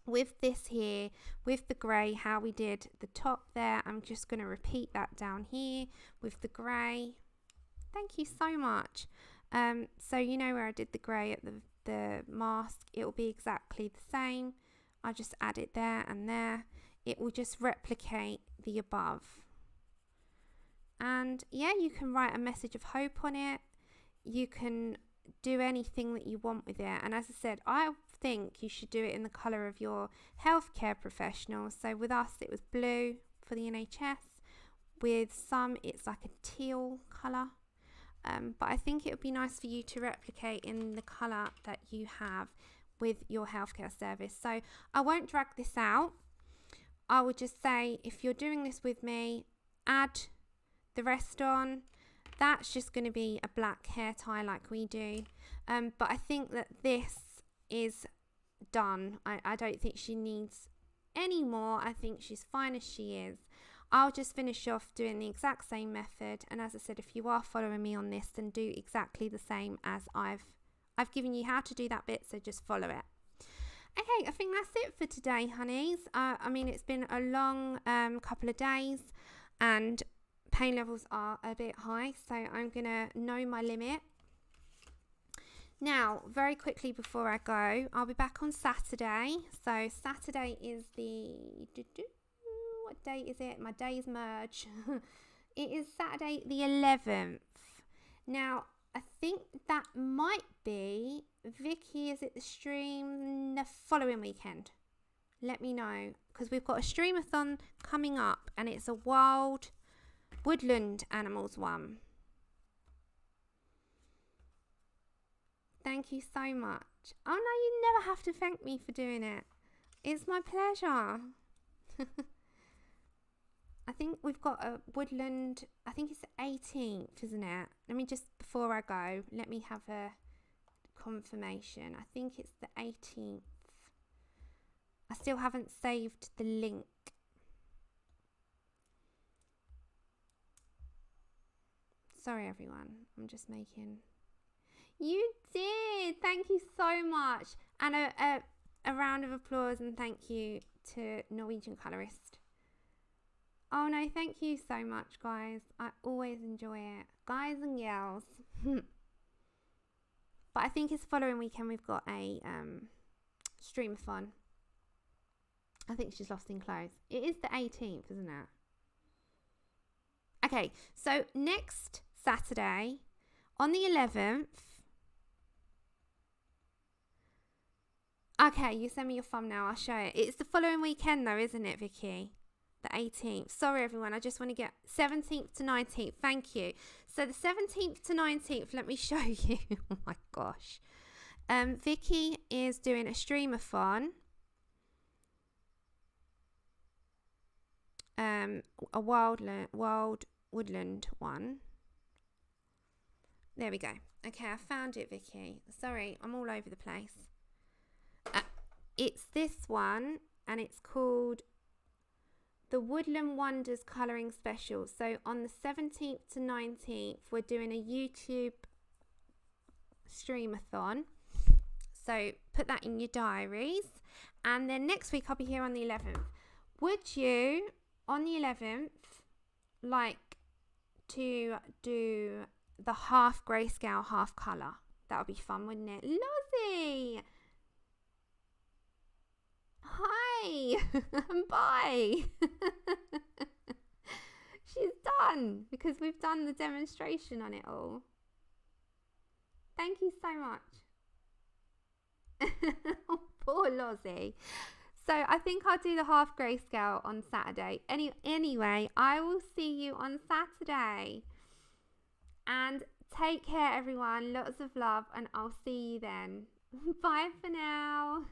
with this here, with the grey, how we did the top there, I'm just going to repeat that down here with the grey. Thank you so much. So you know where I did the grey at the mask, it will be exactly the same. I'll just add it there and there. It will just replicate the above. And yeah, you can write a message of hope on it. You can do anything that you want with it. And as I said, I think you should do it in the colour of your healthcare professional. So with us, it was blue for the NHS. With some, it's like a teal colour. But I think it would be nice for you to replicate in the colour that you have with your healthcare service. So I won't drag this out. I would just say, if you're doing this with me, add the rest on. That's just going to be a black hair tie like we do. But I think that this is done. I don't think she needs any more. I think she's fine as she is. I'll just finish off doing the exact same method, and as I said, if you are following me on this, then do exactly the same as I've given you how to do that bit, so just follow it. Okay, I think that's it for today, honeys. I mean, it's been a long couple of days, and pain levels are a bit high, so I'm gonna know my limit. Now, very quickly before I go, I'll be back on Saturday. So Saturday is the... What date is it? My days merge. It is Saturday the 11th. Now, I think that might be, Vicky, is it the stream the following weekend? Let me know, because we've got a streamathon coming up, and it's a wild woodland animals one. Thank you so much. Oh no, you never have to thank me for doing it. It's my pleasure. I think we've got a woodland, I think it's the 18th, isn't it? Let me just, before I go, let me have a confirmation. I think it's the 18th. I still haven't saved the link. Sorry, everyone. I'm just making... You did! Thank you so much. And a round of applause and thank you to Norwegian Colorist. Oh no, thank you so much, guys. I always enjoy it. Guys and girls. But I think it's the following weekend we've got a streamathon. I think she's lost in clothes. It is the 18th, isn't it? Okay, so next Saturday, on the 11th... Okay, you send me your thumbnail, I'll show it. It's the following weekend though, isn't it, Vicky? The 18th. Sorry, everyone. I just want to get 17th to 19th. Thank you. So the 17th to 19th, let me show you. Oh my gosh. Vicky is doing a streamathon. A wild woodland one. There we go. Okay, I found it, Vicky. Sorry, I'm all over the place. It's this one, and it's called the Woodland Wonders Colouring Special. So on the 17th to 19th, we're doing a YouTube streamathon. So put that in your diaries. And then next week, I'll be here on the 11th. Would you, on the 11th, like to do the half grayscale, half colour? That would be fun, wouldn't it? Lozzie! Hi! Bye! She's done because we've done the demonstration on it all. Thank you so much. Oh, poor Lozzie. So I think I'll do the half grayscale on Saturday. Anyway, I will see you on Saturday. And take care, everyone. Lots of love, and I'll see you then. Bye for now.